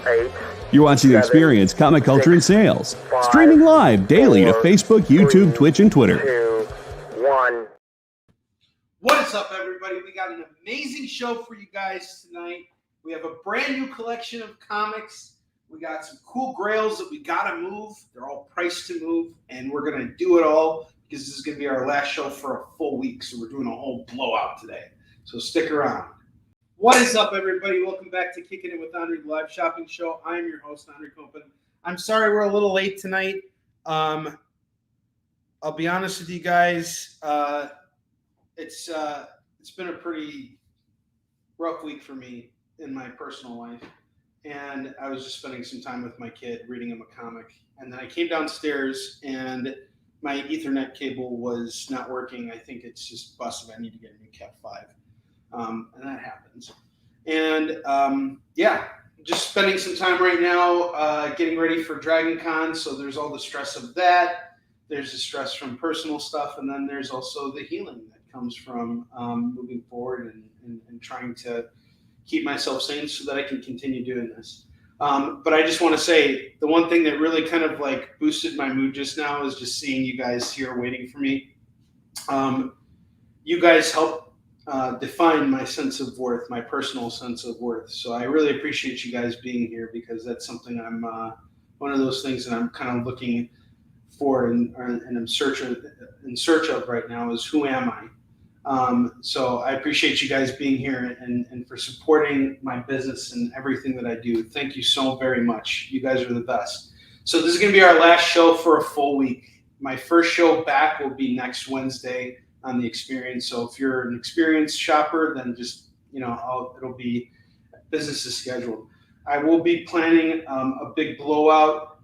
8, You're watching 7, Experience Comic Culture and Sales. 5, Streaming live daily to 4, Facebook, YouTube, 3, Twitch, and Twitter. 2, 1. What is up, everybody? We got an amazing show for you guys tonight. We have a brand new collection of comics. We got some cool grails that we got to move. They're all priced to move, and we're going to do it all because this is going to be our last show for a full week, so we're doing a whole blowout today. So stick around. What is up, everybody? Welcome back to Kickin It With Onrie, the live shopping show. I am your host, Onrie Copen. I'm sorry we're a little late tonight. I'll be honest with you guys. It's been a pretty rough week for me in my personal life. And I was just spending some time with my kid, reading him a comic. And then I came downstairs and my Ethernet cable was not working. I think it's just busted. I need to get a new Cat 5. And that happens. And just spending some time right now getting ready for Dragon Con. So there's all the stress of that. There's the stress from personal stuff. And then there's also the healing that comes from moving forward and trying to keep myself sane so that I can continue doing this. But I just want to say the one thing that really kind of like boosted my mood just now is just seeing you guys here waiting for me. You guys help define my sense of worth, my personal sense of worth. So I really appreciate you guys being here because that's something I'm one of those things that I'm kind of looking for and in search of right now is who am I? So I appreciate you guys being here and for supporting my business and everything that I do. Thank you so very much. You guys are the best. So this is going to be our last show for a full week. My first show back will be next Wednesday on the Experience. So if you're an Experience shopper, then just, it'll be business as scheduled. I will be planning a big blowout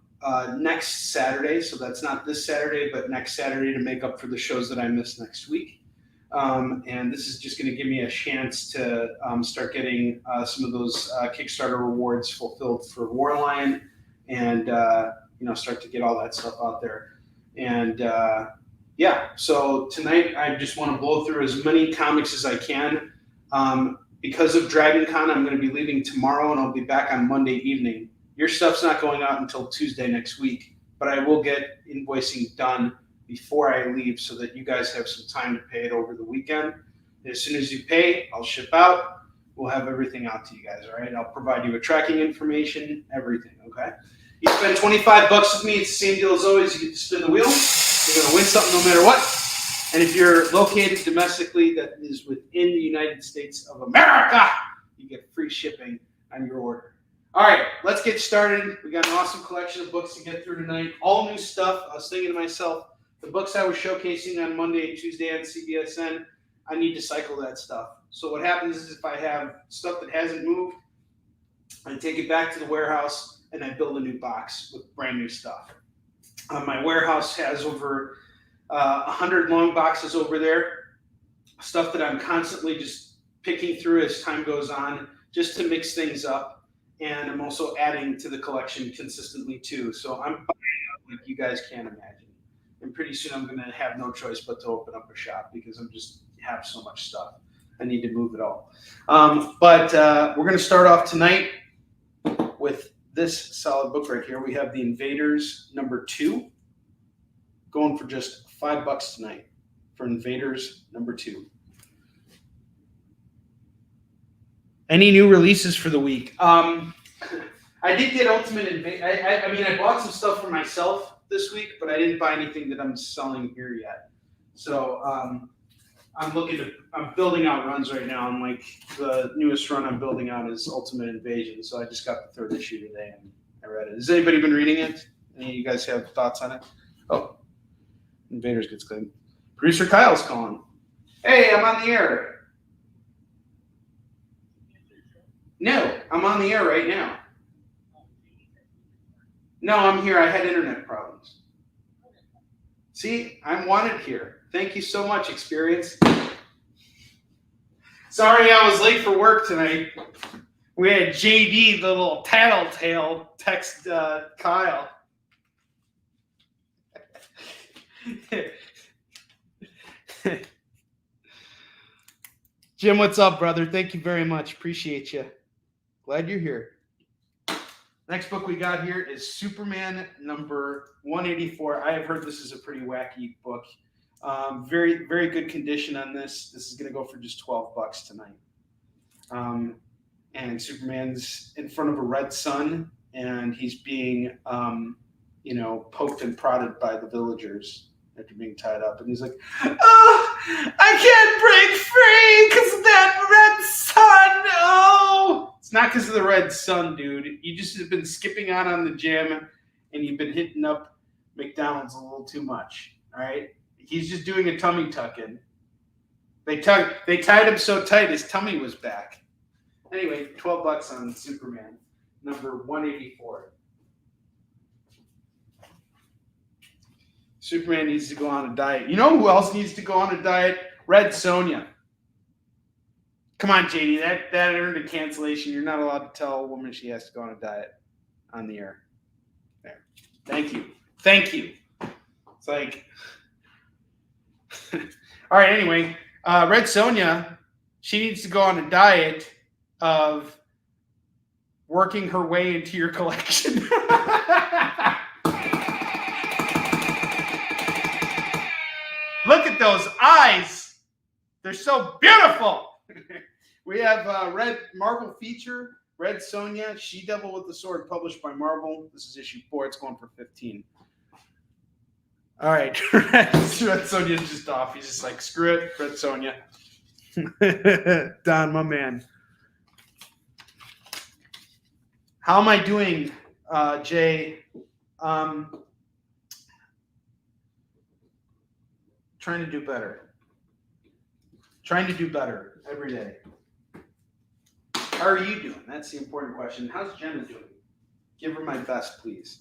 next Saturday. So that's not this Saturday, but next Saturday to make up for the shows that I missed next week. And this is just going to give me a chance to start getting some of those Kickstarter rewards fulfilled for Warlion and, start to get all that stuff out there. And, so tonight I just want to blow through as many comics as I can. Because of Dragon Con, I'm going to be leaving tomorrow and I'll be back on Monday evening. Your stuff's not going out until Tuesday next week, but I will get invoicing done before I leave so that you guys have some time to pay it over the weekend. And as soon as you pay, I'll ship out. We'll have everything out to you guys, all right? I'll provide you with tracking information, everything, okay? You spend $25 with me, it's the same deal as always. You get to spin the wheel. You're going to win something no matter what. And if you're located domestically that is within the United States of America, you get free shipping on your order. All right, let's get started. We got an awesome collection of books to get through tonight. All new stuff. I was thinking to myself, the books I was showcasing on Monday and Tuesday on CBSN, I need to cycle that stuff. So what happens is if I have stuff that hasn't moved, I take it back to the warehouse and I build a new box with brand new stuff. My warehouse has over 100 long boxes over there, stuff that I'm constantly just picking through as time goes on just to mix things up. And I'm also adding to the collection consistently too. So I'm buying up like you guys can't imagine. And pretty soon I'm going to have no choice but to open up a shop because I'm just have so much stuff. I need to move it all. But we're going to start off tonight with this solid book right here. We have The Invaders #2, going for just $5 tonight for Invaders #2. Any new releases for the week? I did get Ultimate Invader. I bought some stuff for myself this week, but I didn't buy anything that I'm selling here yet. So I'm building out runs right now, and like the newest run I'm building out is Ultimate Invasion. So I just got the 3rd issue today, and I read it. Has anybody been reading it? Any of you guys have thoughts on it? Oh, Invaders gets good. Producer Kyle's calling. Hey, I'm on the air. No, I'm on the air right now. No, I'm here. I had internet problems. See, I'm wanted here. Thank you so much, Experience. Sorry I was late for work tonight. We had JD, the little tattletale, text Kyle. Jim, what's up, brother? Thank you very much. Appreciate you. Glad you're here. Next book we got here is Superman number 184. I have heard this is a pretty wacky book. Very, very good condition on this. This is going to go for just $12 tonight. And Superman's in front of a red sun, and he's being, poked and prodded by the villagers after being tied up. And he's like, "Oh, I can't break free because of that red sun. Oh!" It's not because of the red sun, dude. You just have been skipping out on the gym, and you've been hitting up McDonald's a little too much. All right? He's just doing a tummy tuck in. They tied him so tight his tummy was back. Anyway, $12 on Superman, number 184. Superman needs to go on a diet. You know who else needs to go on a diet? Red Sonja. Come on, JD. That earned a cancellation. You're not allowed to tell a woman she has to go on a diet on the air. There. Thank you. It's like... All right, anyway. Red Sonja, she needs to go on a diet of working her way into your collection. Look at those eyes. They're so beautiful. We have Red Marvel feature, Red Sonja, She-Devil with the Sword, published by Marvel. This is issue 4. It's going for $15. All right. Red Sonja's just off. He's just like, screw it, Red Sonja. Don, my man. How am I doing, Jay? Trying to do better. Trying to do better every day. How are you doing? That's the important question. How's Jenna doing? Give her my best, please.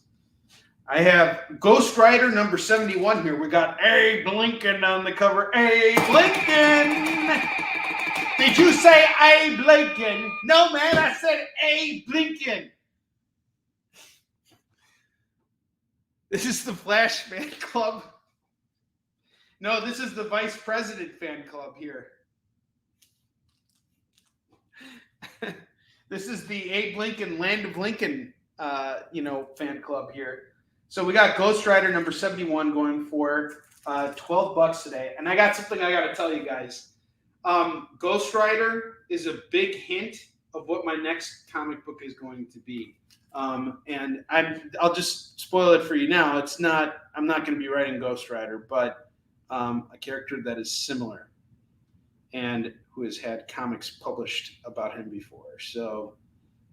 I have Ghost Rider number 71 here. We got Abe Lincoln on the cover. Abe Lincoln! Did you say Abe Lincoln? No, man, I said Abe Lincoln. This is the Flash fan club. No, this is the Vice President fan club here. This is the Abe Lincoln, Land of Lincoln, fan club here. So we got Ghost Rider number 71 going for $12 today. And I got something I got to tell you guys. Ghost Rider is a big hint of what my next comic book is going to be. And I'll just spoil it for you now. I'm not going to be writing Ghost Rider, but a character that is similar and who has had comics published about him before. So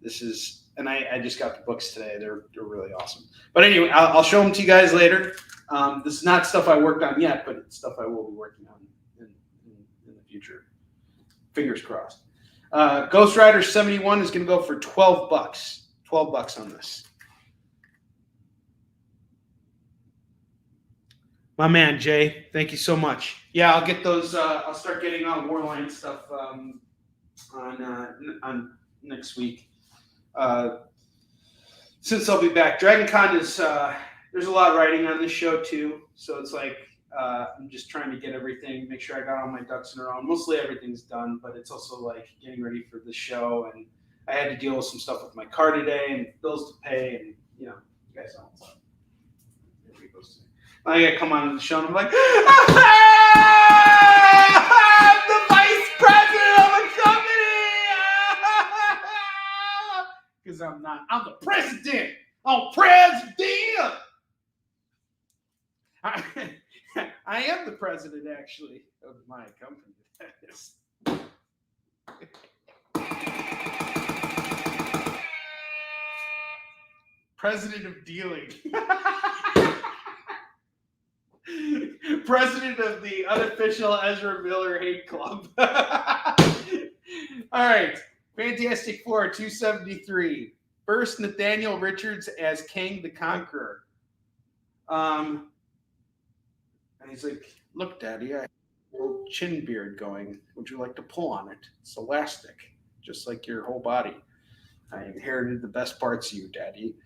this is, and I just got the books today. They're really awesome. But anyway, I'll show them to you guys later. This is not stuff I worked on yet, but it's stuff I will be working on in the future. Fingers crossed. Ghost Rider 71 is going to go for $12. $12 on this. My man, Jay, thank you so much. Yeah, I'll get those. I'll start getting all Warline stuff on next week. Since I'll be back, Dragon Con is there's a lot of writing on this show too, so it's like I'm just trying to get everything, make sure I got all my ducks in a row. Mostly everything's done, but it's also like getting ready for the show, and I had to deal with some stuff with my car today and bills to pay, and you guys know what's up. I gotta come on the show and I'm like, I'm the vice president of the company! Because I'm not. I'm the president! I'm president! I am the president, actually, of my company. That is. President of dealing. President of the unofficial Ezra Miller Hate Club. All right. Fantastic Four 273. First, Nathaniel Richards as Kang the Conqueror. And he's like, look, Daddy, I have a little chin beard going. Would you like to pull on it? It's elastic, just like your whole body. I inherited the best parts of you, Daddy.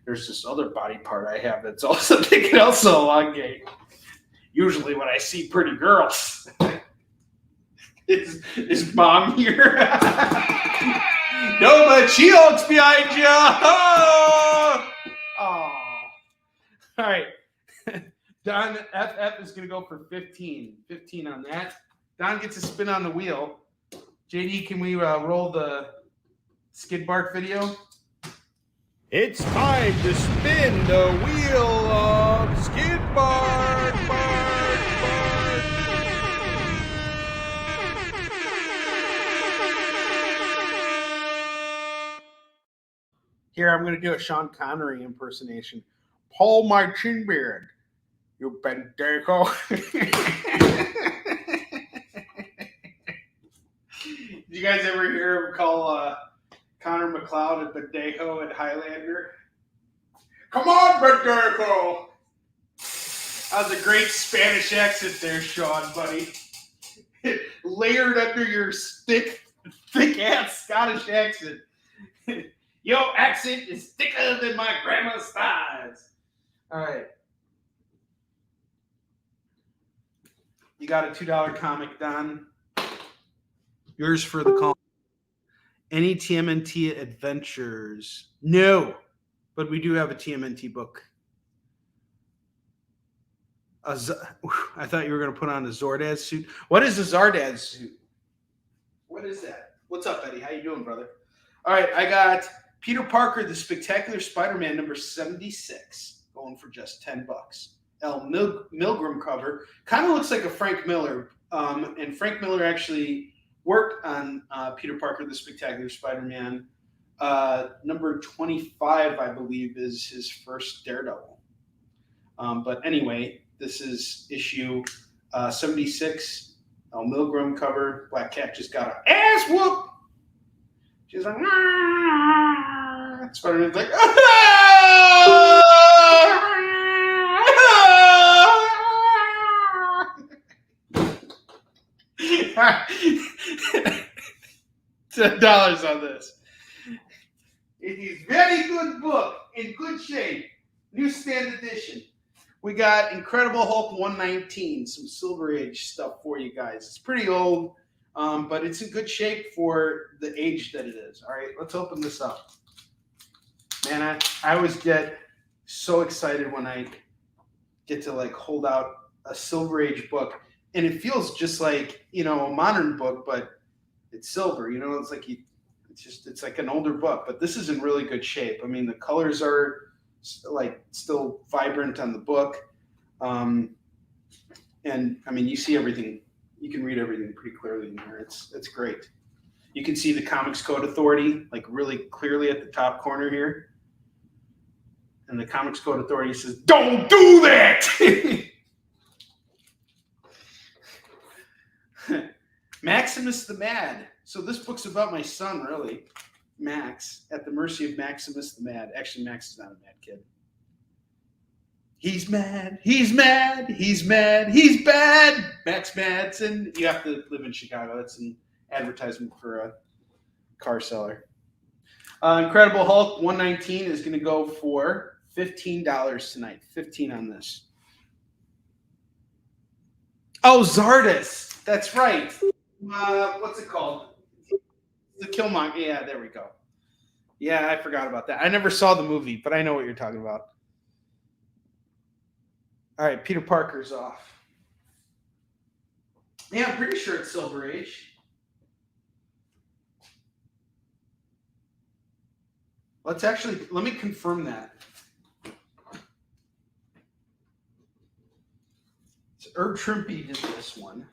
There's this other body part I have that's also they can also elongate. Usually when I see pretty girls. Is Mom here? No, but She-Hulk's behind you. Oh. All right. Don FF is going to go for 15. 15 on that. Don gets a spin on the wheel. JD, can we roll the skid bark video? It's time to spin the wheel of skid bark, bark, bark. Here, I'm going to do a Sean Connery impersonation. Pull my chin beard, you pendejo. Did you guys ever hear him call Connor McLeod a pendejo at Highlander? Come on, pendejo! That was a great Spanish accent there, Sean, buddy. Layered under your thick-ass Scottish accent. Your accent is thicker than my grandma's thighs. All right. You got a $2 comic, Don. Yours for the call. Any TMNT adventures? No, but we do have a TMNT book. I thought you were going to put on a Zordaz suit. What is a Zordaz suit? What is that? What's up, Eddie? How you doing, brother? All right, I got Peter Parker, the Spectacular Spider-Man, number 76, going for just $10. L. Milgram cover. Kind of looks like a Frank Miller. And Frank Miller actually worked on Peter Parker, the Spectacular Spider-Man. Number 25, I believe, is his first Daredevil. But anyway, this is issue 76. L. Milgram cover. Black Cat just got an ass whoop. She's like, ah. Spider-Man's like, ah! $10 on this. It is very good book, in good shape. Newsstand edition. We got Incredible Hulk 119, some Silver Age stuff for you guys. It's pretty old, but it's in good shape for the age that it is. All right, let's open this up. Man, I always get so excited when I get to like hold out a Silver Age book, and it feels just like, you know, a modern book, but it's silver. You know, it's like it's like an older book, but this is in really good shape. I mean, the colors are like still vibrant on the book, and I mean, you see everything. You can read everything pretty clearly in here. It's great. You can see the Comics Code Authority like really clearly at the top corner here. And the Comics Code Authority says, "Don't do that!" Maximus the Mad. So this book's about my son, really. Max, at the mercy of Maximus the Mad. Actually, Max is not a mad kid. He's mad. He's mad. He's mad. He's bad. Max Madsen. You have to live in Chicago. That's an advertisement for a car seller. Incredible Hulk 119 is going to go for $15 tonight. 15 on this. Oh, Zardes. That's right. What's it called? The Killmonger. Yeah, there we go. Yeah, I forgot about that. I never saw the movie, but I know what you're talking about. All right, Peter Parker's off. Yeah, I'm pretty sure it's Silver Age. Let me confirm that. So Herb Trimpe did this one.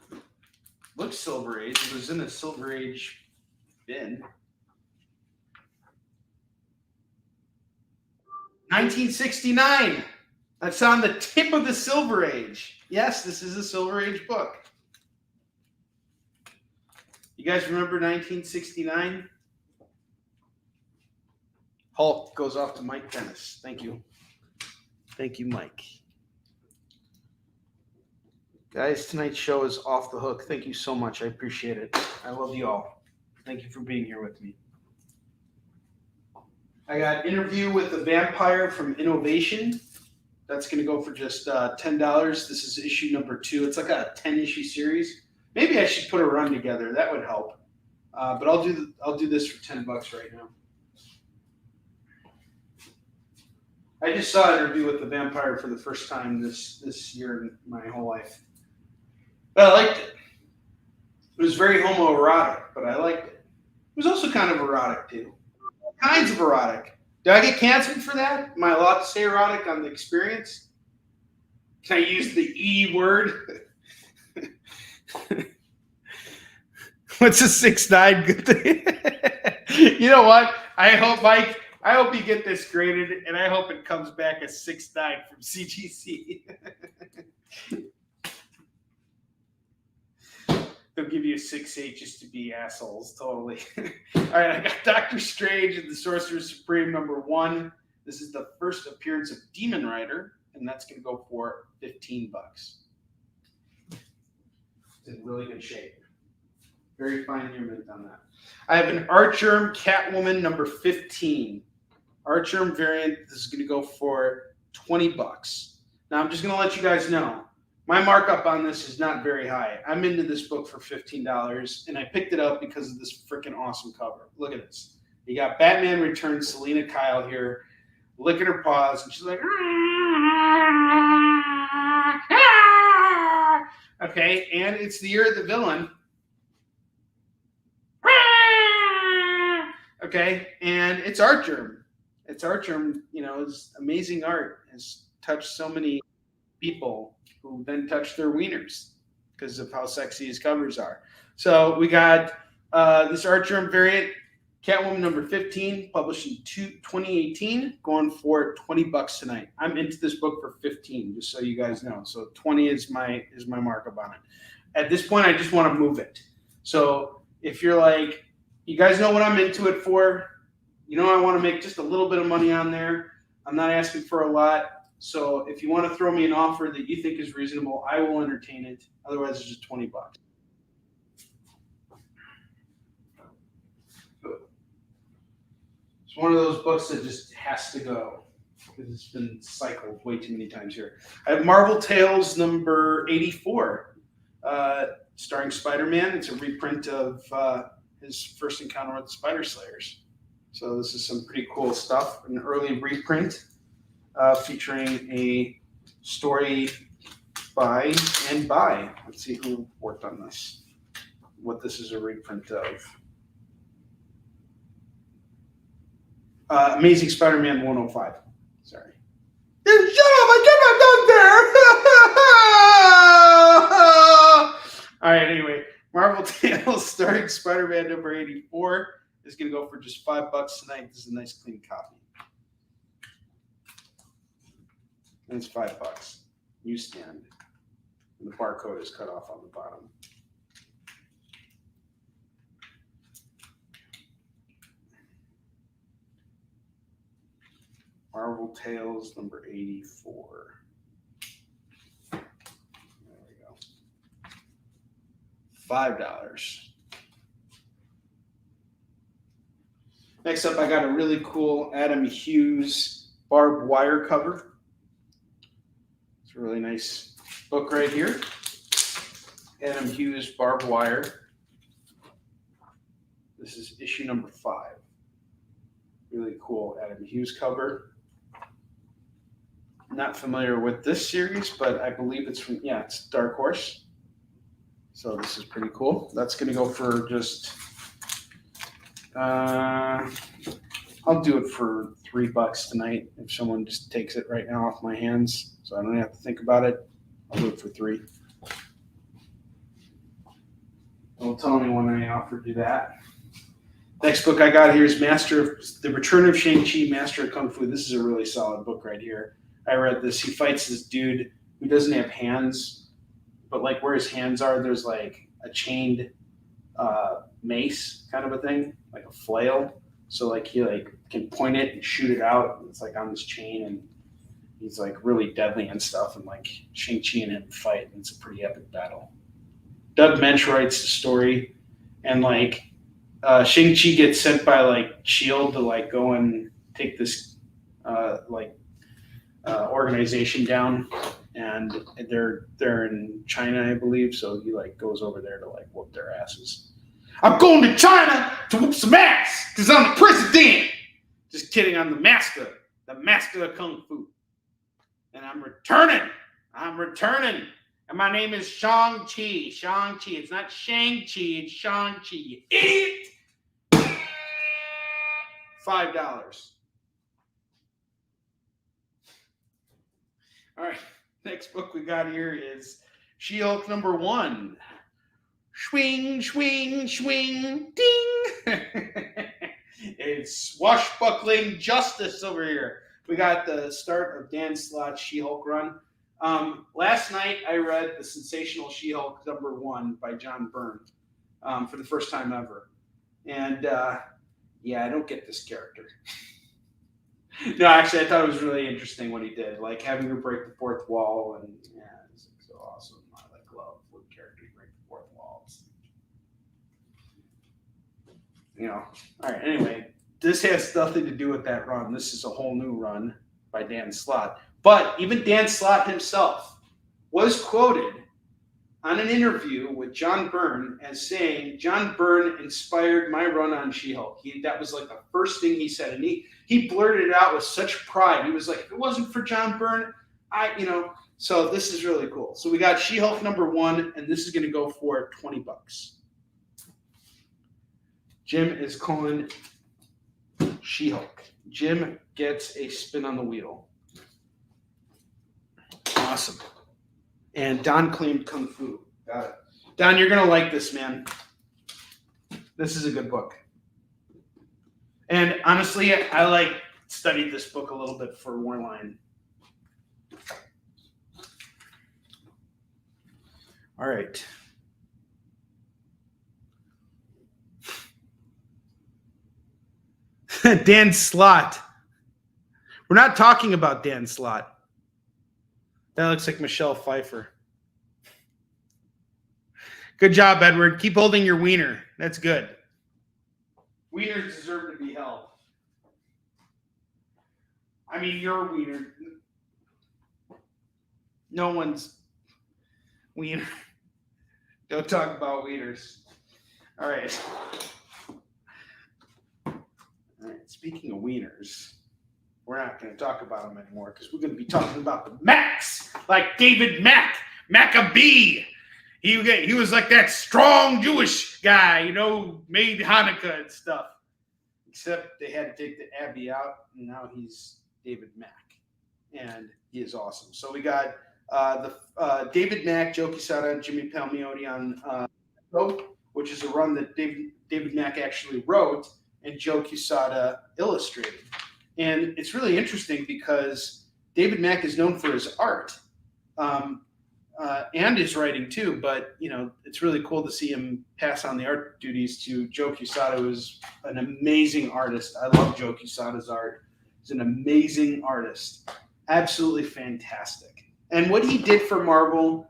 Looks Silver Age. It was in a Silver Age bin. 1969. That's on the tip of the Silver Age. Yes, this is a Silver Age book. You guys remember 1969? Hulk goes off to Mike Dennis. Thank you. Thank you, Mike. Guys, tonight's show is off the hook. Thank you so much. I appreciate it. I love you all. Thank you for being here with me. I got Interview with the Vampire from Innovation. That's going to go for just $10. This is issue number 2. It's like a 10-issue series. Maybe I should put a run together. That would help. But I'll do this for $10 right now. I just saw an interview with the vampire for the first time this year in my whole life. But I liked it. It was very homoerotic, but I liked it. It was also kind of erotic too. All kinds of erotic. Did I get canceled for that? Am I allowed to say erotic on the experience? Can I use the E word? What's a 6'9" good thing? You know what? I hope, Mike, you get this graded, and I hope it comes back as 6'9" from CGC. They'll give you a 6'8" just to be assholes, totally. All right, I got Doctor Strange and the Sorcerer Supreme #1. This is the first appearance of Demon Rider, and that's going to go for $15. It's in really good shape. Very fine mint on that. I have an Artgerm Catwoman #15. Artgerm variant. This is going to go for $20. Now, I'm just going to let you guys know. My markup on this is not very high. I'm into this book for $15, and I picked it up because of this freaking awesome cover. Look at this. You got Batman Returns, Selena Kyle here, licking her paws, and she's like, okay, and it's the year of the villain. Okay, and it's Artgerm. It's Artgerm, it's amazing art. Has touched so many people who then touch their wieners because of how sexy his covers are. So we got this Artgerm variant, Catwoman #15, published in 2018, going for $20 tonight. I'm into this book for 15, just so you guys know. So 20 is my markup on it. At this point, I just want to move it. So if you're like, you guys know what I'm into it for. I want to make just a little bit of money on there. I'm not asking for a lot. So if you want to throw me an offer that you think is reasonable, I will entertain it. Otherwise, it's just $20. It's one of those books that just has to go because it's been cycled way too many times here. I have Marvel Tales #84, starring Spider-Man. It's a reprint of his first encounter with the Spider Slayers. So this is some pretty cool stuff. An early reprint. Featuring a story by. Let's see who worked on this. What this is a reprint of. Amazing Spider-Man 105. Sorry. Shut up! I get my note there! All right, anyway. Marvel Tales starring Spider-Man #84 is going to go for just $5 tonight. This is a nice clean copy. And it's $5. Newsstand. And the barcode is cut off on the bottom. Marvel Tales #84. There we go. $5. Next up, I got a really cool Adam Hughes barbed wire cover. It's a really nice book right here. Adam Hughes barbed wire. This is issue #5. Really cool Adam Hughes cover. Not familiar with this series, but I believe it's from, it's Dark Horse. So this is pretty cool. That's going to go for just, I'll do it for $3 tonight if someone just takes it right now off my hands, so I don't have to think about it. I'll do it for $3. Don't tell anyone I offered you that. Next book I got here is The Return of Shang-Chi, Master of Kung Fu. This is a really solid book right here. I read this. He fights this dude who doesn't have hands, but like where his hands are, there's like a chained mace kind of a thing, like a flail. So like he can point it and shoot it out. And it's like on this chain, and he's like really deadly and stuff. And like Shang-Chi and him fight, and it's a pretty epic battle. Doug Mensch writes the story, and like Shang-Chi gets sent by like Shield to like go and take this organization down, and they're in China, I believe. So he like goes over there to like whoop their asses. I'm going to China to whoop some ass because I'm the president. Just kidding. I'm the master of Kung Fu. And I'm returning. And my name is Shang-Chi. Shang-Chi. It's not Shang-Chi. It's Shang-Chi. You idiot. $5. All right. Next book we got here is She-Hulk #1. Swing, swing, swing, ding. It's swashbuckling justice over here. We got the start of Dan Slott's She-Hulk run. Last night I read the sensational She-Hulk #1 by John Byrne for the first time ever. And I don't get this character. No, actually, I thought it was really interesting what he did, like having her break the fourth wall, and it's like so awesome. I love when characters break the fourth wall. All right. Anyway, this has nothing to do with that run. This is a whole new run by Dan Slott. But even Dan Slott himself was quoted on an interview with John Byrne as saying, John Byrne inspired my run on She-Hulk. That was like the first thing he said. And he blurted it out with such pride. He was like, if it wasn't for John Byrne, so this is really cool. So we got She-Hulk #1, and this is going to go for $20. Jim is calling She-Hulk. Jim gets a spin on the wheel. Awesome. And Don claimed Kung Fu. Got it. Don, you're going to like this, man. This is a good book. And honestly, I studied this book a little bit for Warline. All right. Dan Slott. We're not talking about Dan Slott. That looks like Michelle Pfeiffer. Good job, Edward. Keep holding your wiener. That's good. Wieners deserve to be held. I mean, your wiener. No one's wiener. Don't talk about wieners. All right. Speaking of wieners, we're not going to talk about them anymore because we're going to be talking about the Macs, like David Maccabee. He was like that strong Jewish guy, made Hanukkah and stuff. Except they had to take the Abbey out, and now he's David Mack, and he is awesome. So we got the David Mack, Joe Quesada, and Jimmy Palmiotti on which is a run that David Mack actually wrote and Joe Quesada illustrated. And it's really interesting because David Mack is known for his art and his writing too, but it's really cool to see him pass on the art duties to Joe Quesada, who is an amazing artist. I love Joe Quesada's art. He's an amazing artist. Absolutely fantastic. And what he did for Marvel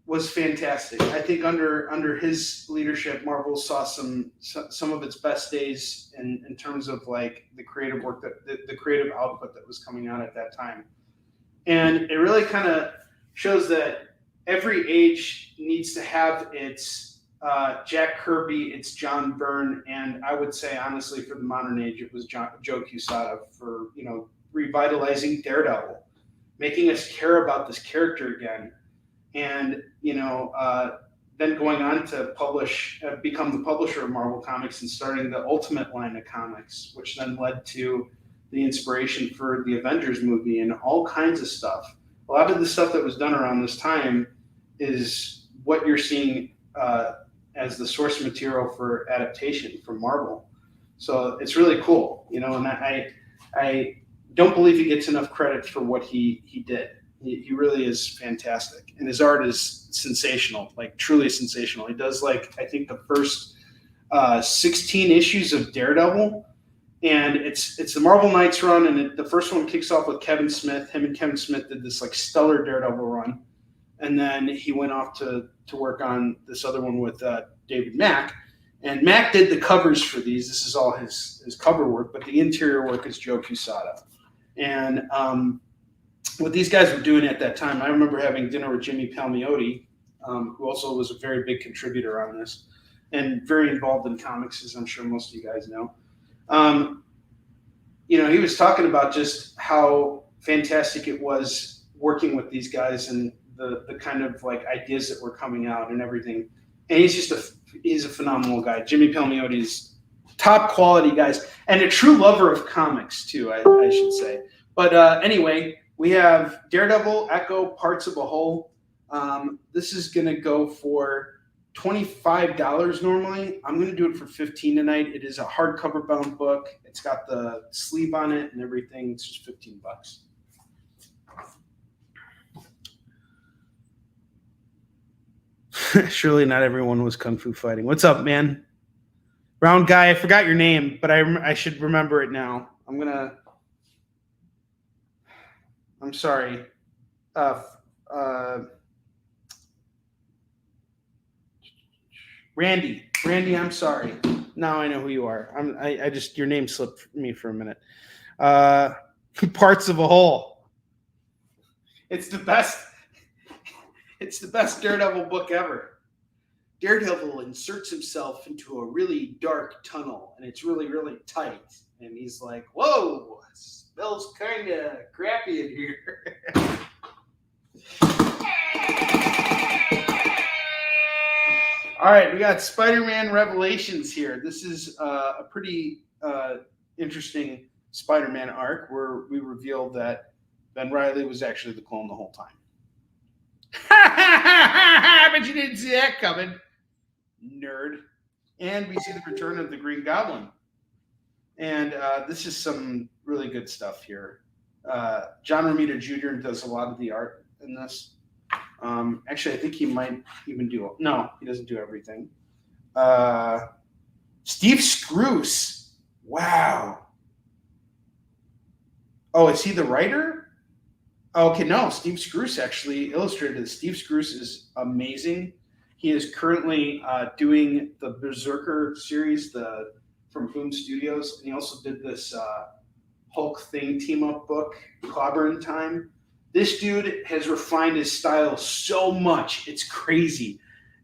was fantastic. I think under his leadership, Marvel saw some of its best days in terms of like the creative work the creative output that was coming out at that time. And it really kind of shows that every age needs to have its Jack Kirby, its John Byrne, and I would say honestly for the modern age it was Joe Quesada for revitalizing Daredevil, making us care about this character again. And then going on to become the publisher of Marvel Comics and starting the Ultimate line of comics, which then led to the inspiration for the Avengers movie and all kinds of stuff. A lot of the stuff that was done around this time is what you're seeing as the source material for adaptation from Marvel. So it's really cool, and I don't believe he gets enough credit for what he did. He really is fantastic, and his art is sensational, like truly sensational. He does I think the first 16 issues of Daredevil, and it's the Marvel Knights run, and the first one kicks off with Kevin Smith. Him and Kevin Smith did this stellar Daredevil run, and then he went off to work on this other one with David Mack, and Mack did the covers for these. This is all his cover work, but the interior work is Joe Quesada, and what these guys were doing at that time, I remember having dinner with Jimmy Palmiotti, who also was a very big contributor on this. and very involved in comics, as I'm sure most of you guys know. He was talking about just how fantastic it was working with these guys and the kind of like ideas that were coming out and everything. And he's a phenomenal guy. Jimmy Palmiotti's top quality guys and a true lover of comics too, I should say. But anyway, we have Daredevil, Echo, Parts of a Whole. This is going to go for $25 normally. I'm going to do it for $15 tonight. It is a hardcover bound book. It's got the sleeve on it and everything. It's just $15. Surely not everyone was kung fu fighting. What's up, man? Round guy. I forgot your name, but I should remember it now. I'm sorry. Randy, I'm sorry. Now I know who you are. I just your name slipped me for a minute. Parts of a Whole. It's the best. It's the best Daredevil book ever. Daredevil inserts himself into a really dark tunnel, and it's really, really tight. And he's like, "Whoa, it smells kind of crappy in here." All right, we got Spider-Man Revelations here. This is a pretty interesting Spider-Man arc where we revealed that Ben Reilly was actually the clone the whole time. But you didn't see that coming, nerd. And we see the return of the Green Goblin. And this is some really good stuff here. John Romita Jr. does a lot of the art in this. Actually, I think he might even do it. No, he doesn't do everything. Steve Scroose. Wow. Oh, is he the writer? Okay, no. Steve Scroose actually illustrated this. Steve Scroose is amazing. He is currently doing the Berserker series from Boom Studios. And he also did this Hulk Thing team-up book, Clobber in Time. This dude has refined his style so much. It's crazy.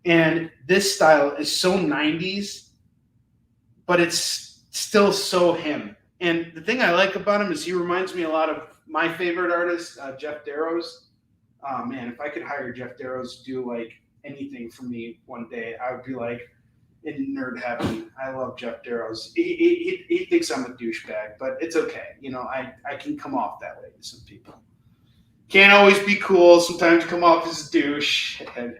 And this style is so 90s, but it's still so him. And the thing I like about him is he reminds me a lot of my favorite artist, Jeff Darrows. Oh, man, if I could hire Jeff Darrows to do like anything for me one day, I would be like in nerd heaven. I love Jeff Darrows. He thinks I'm a douchebag, but it's okay. I can come off that way to some people. Can't always be cool. Sometimes you come off as a douche. And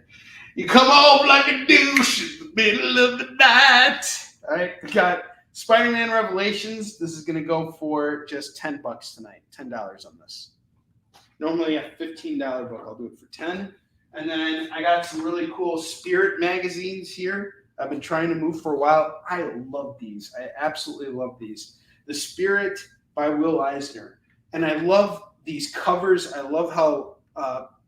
you come off like a douche in the middle of the night. All right, we got Spider-Man Revelations. This is going to go for just $10 tonight. $10 on this. Normally a $15 book. I'll do it for $10. And then I got some really cool Spirit magazines here. I've been trying to move for a while. I love these. I absolutely love these. The Spirit by Will Eisner. And I love these covers. I love how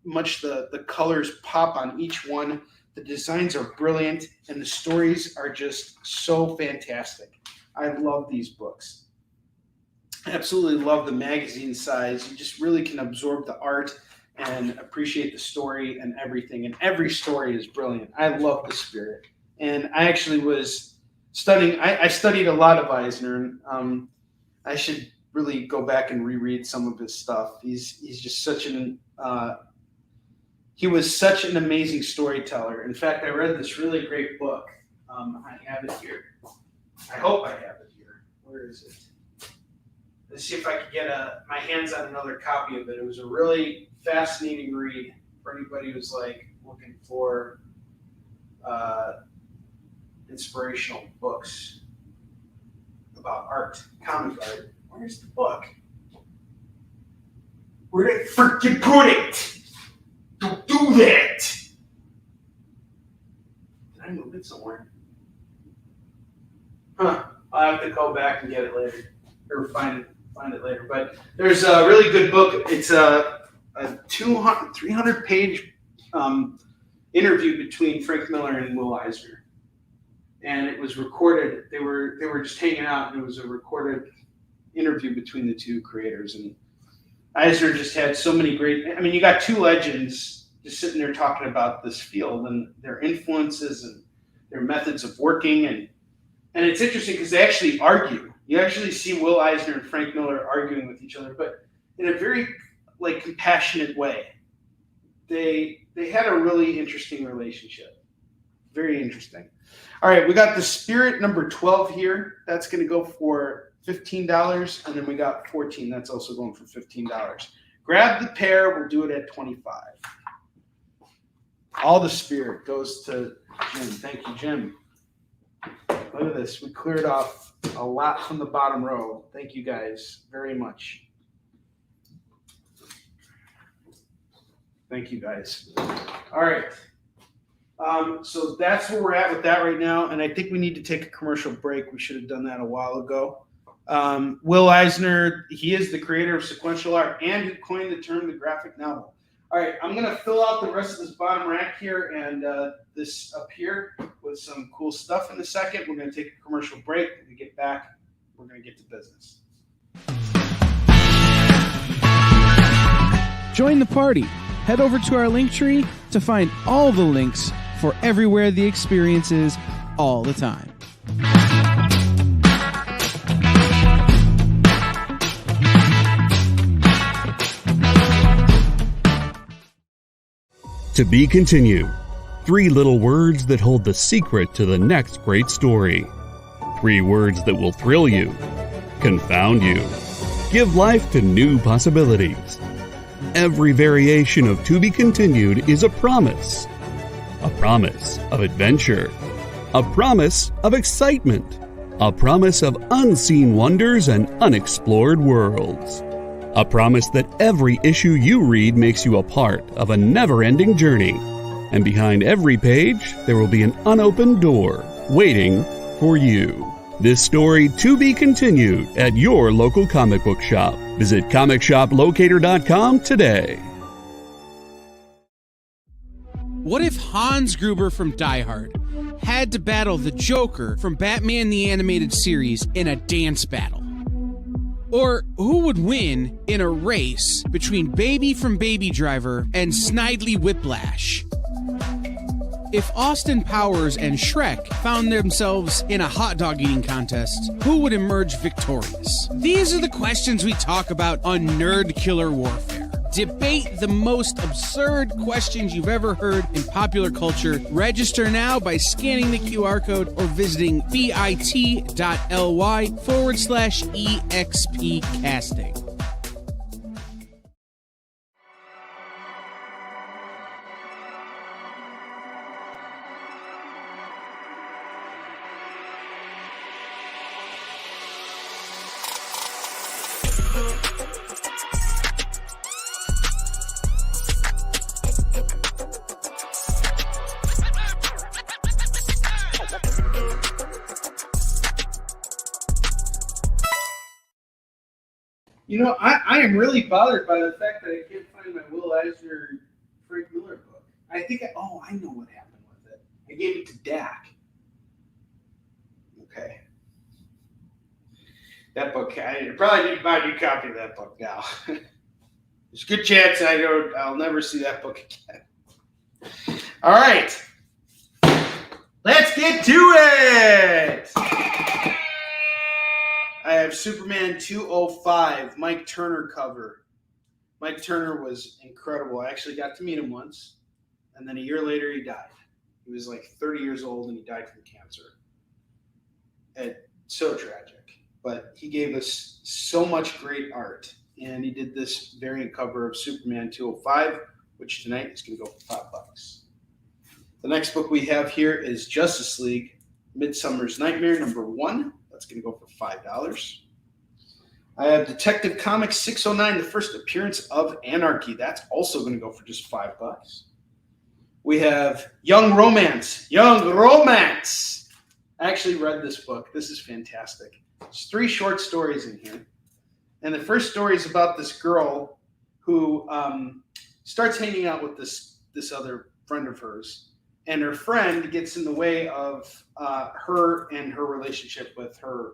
much the colors pop on each one. The designs are brilliant, and the stories are just so fantastic. I love these books. I absolutely love the magazine size. You just really can absorb the art and appreciate the story and everything. And every story is brilliant. I love the Spirit. And I actually was studying. I studied a lot of Eisner. I should really go back and reread some of his stuff. He's just such he was such an amazing storyteller. In fact, I read this really great book. I have it here. I hope I have it here. Where is it? Let's see if I can get my hands on another copy of it. It was a really fascinating read for anybody who's like looking for inspirational books about art, comic art. Where's the book? Where did I freaking put it? Don't do that! Did I move it somewhere? I'll have to go back and get it later, or find it later. But there's a really good book. It's a 300-page interview between Frank Miller and Will Eisner, and it was recorded. They were just hanging out, and it was a recorded interview between the two creators. And Eisner just had so many great. I mean, you got two legends just sitting there talking about this field and their influences and their methods of working, and it's interesting because they actually argue. You actually see Will Eisner and Frank Miller arguing with each other, but in a very like compassionate way. They had a really interesting relationship. Very interesting. All right, we got the Spirit number 12 here. That's going to go for $15, and then we got 14. That's also going for $15. Grab the pair. We'll do it at $25. All the Spirit goes to Jim. Thank you, Jim. Look at this. We cleared off a lot from the bottom row. Thank you guys very much. Thank you guys. All right. So that's where we're at with that right now. And I think we need to take a commercial break. We should have done that a while ago. Will Eisner, he is the creator of sequential art and who coined the term the graphic novel. All right, I'm going to fill out the rest of this bottom rack here and this up here with some cool stuff in a second. We're going to take a commercial break. When we get back, we're going to get to business. Join the party. Head over to our link tree to find all the links for everywhere the experience is all the time. To be continued. 3 little words that hold the secret to the next great story. 3 words that will thrill you, confound you, give life to new possibilities. Every variation of To Be Continued is a promise of adventure, a promise of excitement, a promise of unseen wonders and unexplored worlds, a promise that every issue you read makes you a part of a never-ending journey, and behind every page there will be an unopened door waiting for you. This story to be continued at your local comic book shop. Visit comicshoplocator.com today. What if Hans Gruber from Die Hard had to battle the Joker from Batman the Animated Series in a dance battle? Or who would win in a race between Baby from Baby Driver and Snidely Whiplash? If Austin Powers and Shrek found themselves in a hot dog eating contest, who would emerge victorious? These are the questions we talk about on Nerd Killer Warfare. Debate the most absurd questions you've ever heard in popular culture. Register now by scanning the QR code or visiting bit.ly/EXP casting. You know, I am really bothered by the fact that I can't find my Will Eisner Frank Miller book. I think I know what happened with it. I gave it to Dak. Okay. That book, I probably need to buy a new copy of that book now. There's a good chance I'll never see that book again. All right. Let's get to it. I have Superman 205, Mike Turner cover. Mike Turner was incredible. I actually got to meet him once, and then a year later he died. He was like 30 years old, and he died from cancer. So tragic. But he gave us so much great art, and he did this variant cover of Superman 205, which tonight is going to go for $5. The next book we have here is Justice League, Midsummer's Nightmare, #1. That's going to go for $5. I have Detective Comics 609, the first appearance of Anarchy. That's also going to go for just $5. We have Young Romance. I actually read this book. This is fantastic. There's 3 short stories in here. And the first story is about this girl who starts hanging out with this other friend of hers. And her friend gets in the way of her and her relationship with her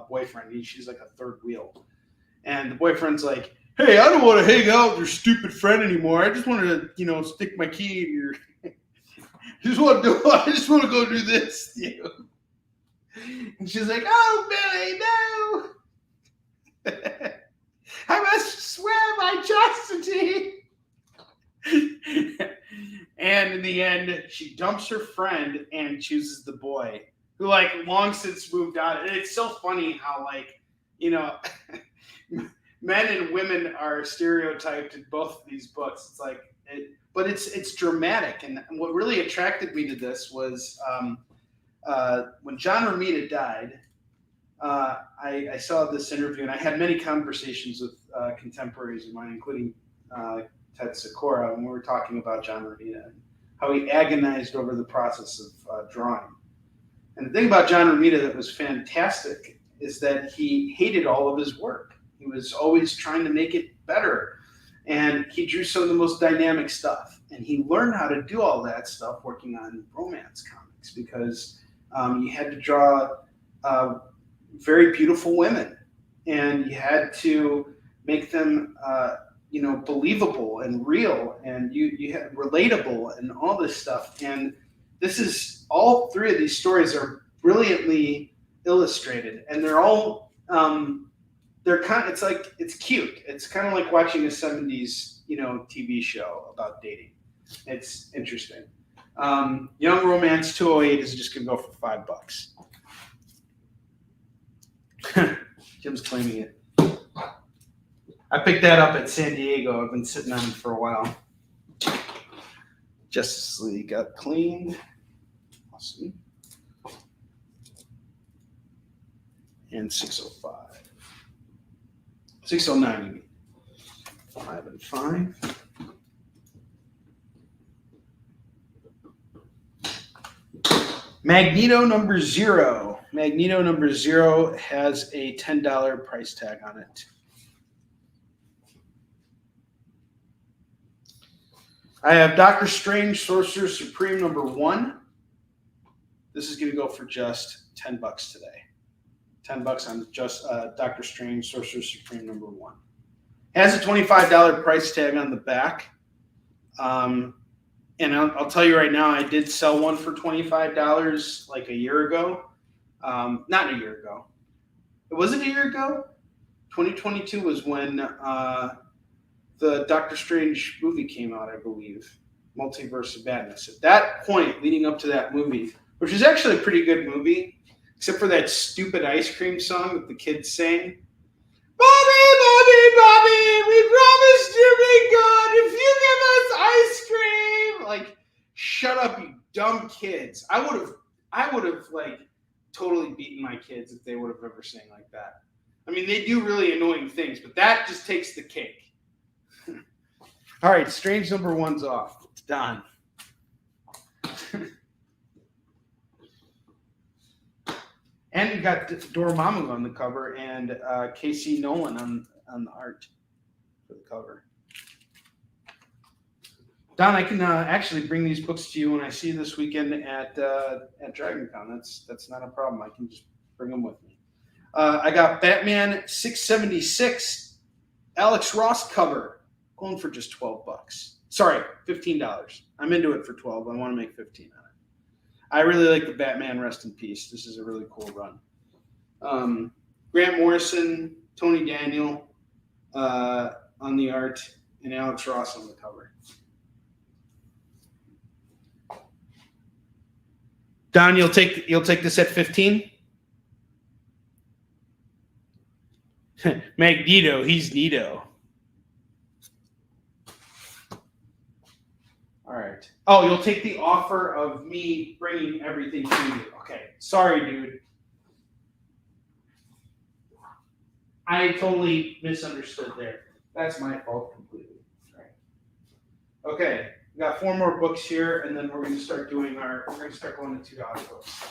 boyfriend. She's like a third wheel. And the boyfriend's like, hey, I don't want to hang out with your stupid friend anymore. I just want to, stick my key in your I just want to go do this. You know? And she's like, oh, Billy, no. I must swear by chastity. And in the end, she dumps her friend and chooses the boy, who like long since moved on. And it's so funny how like, you know, men and women are stereotyped in both of these books. It's like, but it's dramatic. And what really attracted me to this was when John Romita died. I saw this interview, and I had many conversations with contemporaries of mine, including Ted Sikora, when we were talking about John Romita and how he agonized over the process of drawing. And the thing about John Romita that was fantastic is that he hated all of his work. He was always trying to make it better. And he drew some of the most dynamic stuff. And he learned how to do all that stuff working on romance comics because you had to draw very beautiful women. And you had to make them believable and real, and you had relatable and all this stuff. And this is all three of these stories are brilliantly illustrated, and they're all it's cute. It's kind of like watching a 70s TV show about dating. It's interesting. Young Romance 208 is just gonna go for $5. Jim's claiming it. I picked that up at San Diego. I've been sitting on it for a while. Justice League got cleaned. Awesome. And 605. 609, you mean. 5 and 5. Magneto number 0. Magneto number 0 has a $10 price tag on it. I have Doctor Strange, Sorcerer Supreme number 1. This is going to go for just $10 today. $10 on just Doctor Strange, Sorcerer Supreme number 1. Has a $25 price tag on the back. And I'll tell you right now, I did sell one for $25 like a year ago. Not a year ago. Was it a year ago? 2022 was when the Doctor Strange movie came out, I believe. Multiverse of Madness. At that point, leading up to that movie, which is actually a pretty good movie, except for that stupid ice cream song that the kids sang. Bobby, Bobby, Bobby, we promised to be good if you give us ice cream. Like, shut up, you dumb kids. I would have like totally beaten my kids if they would have ever sang like that. I mean, they do really annoying things, but that just takes the cake. All right, Strange number 1's off. It's done. And you got Dormammu on the cover and Casey Nolan on the art for the cover. Don, I can actually bring these books to you when I see you this weekend at DragonCon. That's not a problem. I can just bring them with me. I got Batman 676 Alex Ross cover, going for just $12. Sorry, $15. I'm into it for $12. I want to make $15 on it. I really like the Batman Rest in Peace. This is a really cool run. Grant Morrison, Tony Daniel on the art, and Alex Ross on the cover. Don, you'll take this at 15? Magneto, he's neato. All right. Oh, you'll take the offer of me bringing everything to you. Okay. Sorry, dude. I totally misunderstood there. That's my fault completely. All right. Okay. We got 4 more books here, and then we're going to start going to $2 books.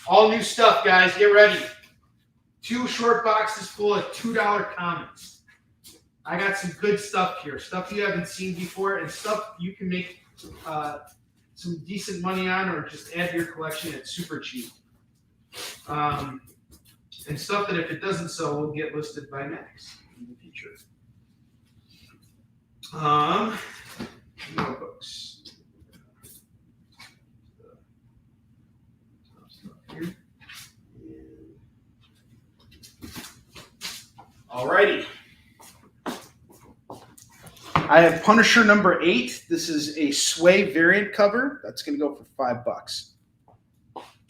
All new stuff, guys. Get ready. 2 short boxes full of $2 comics. I got some good stuff here, stuff you haven't seen before, and stuff you can make some decent money on, or just add to your collection at super cheap. And stuff that if it doesn't sell, will get listed by Max in the future. More books. Alrighty. I have Punisher number 8. This is a Sway variant cover. That's going to go for $5.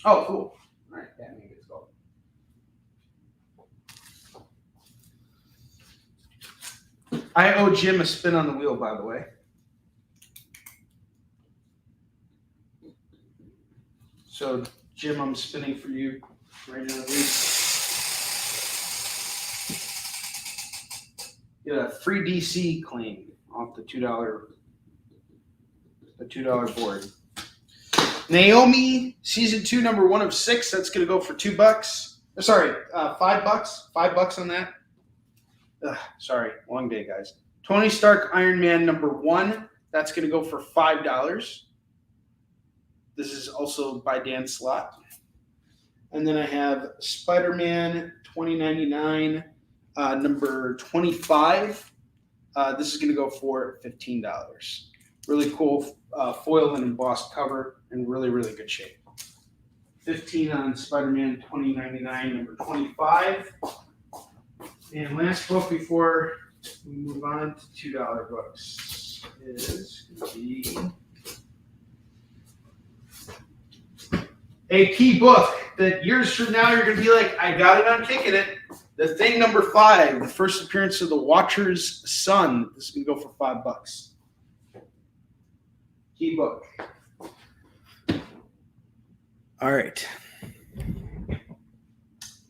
Oh, cool. All right, Batman gets gold. I owe Jim a spin on the wheel, by the way. So, Jim, I'm spinning for you right now. Get a free DC claim off the $2 board. Naomi, season 2, number 1 of 6. That's going to go for $2. Sorry, $5. $5 on that. Sorry, long day, guys. Tony Stark, Iron Man number 1. That's going to go for $5. This is also by Dan Slott. And then I have Spider-Man 2099, number 25. This is going to go for $15. Really cool foil and embossed cover in really, really good shape. 15 on Spider-Man 2099, number 25. And last book before we move on to $2 books is going to be a key book that years from now you're going to be like, I got it on Kickin' It. The Thing number 5, the first appearance of the Watcher's Son. This is going to go for $5. Key book. All right.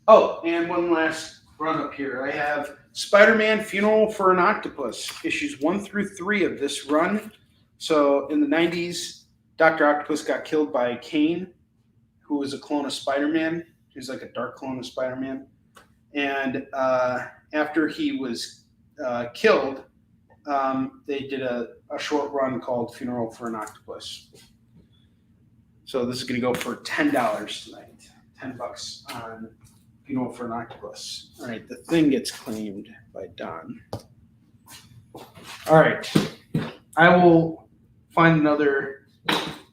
Oh, and one last run up here. I have Spider-Man Funeral for an Octopus, issues 1 through 3 of this run. So in the 90s, Dr. Octopus got killed by Kane, who was a clone of Spider-Man. He was like a dark clone of Spider-Man. And after he was killed, they did a short run called Funeral for an Octopus. So this is going to go for $10 tonight. $10 on Funeral for an Octopus. All right, The Thing gets claimed by Don. All right, I will find another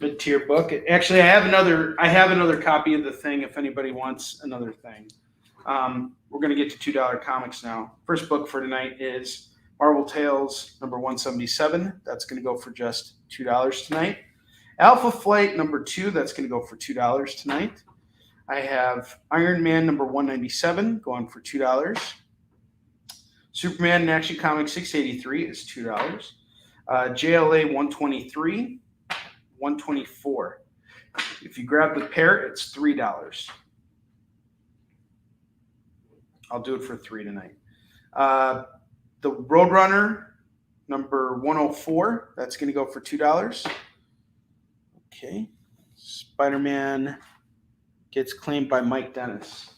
mid-tier book. Actually, I have another copy of The Thing if anybody wants another thing. We're going to get to $2 comics now. First book for tonight is Marvel Tales number 177. That's going to go for just $2 tonight. Alpha Flight number 2. That's going to go for $2 tonight. I have Iron Man number 197 going for $2. Superman in Action Comics 683 is $2. JLA 123, 124. If you grab the pair, it's $3. I'll do it for $3 tonight. The Roadrunner number 104, that's going to go for $2. Okay. Spider-Man gets claimed by Mike Dennis.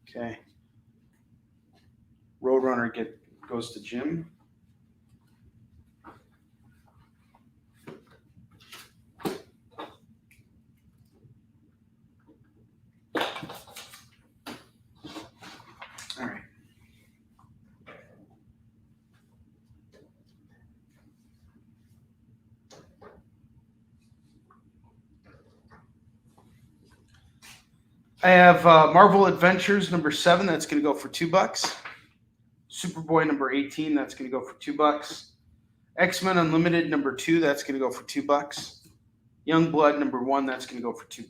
Okay. Roadrunner goes to Jim. All right. I have Marvel Adventures number 7. That's going to go for $2. Superboy number 18. That's going to go for $2. X-Men Unlimited number 2. That's going to go for $2. Youngblood number 1. That's going to go for $2.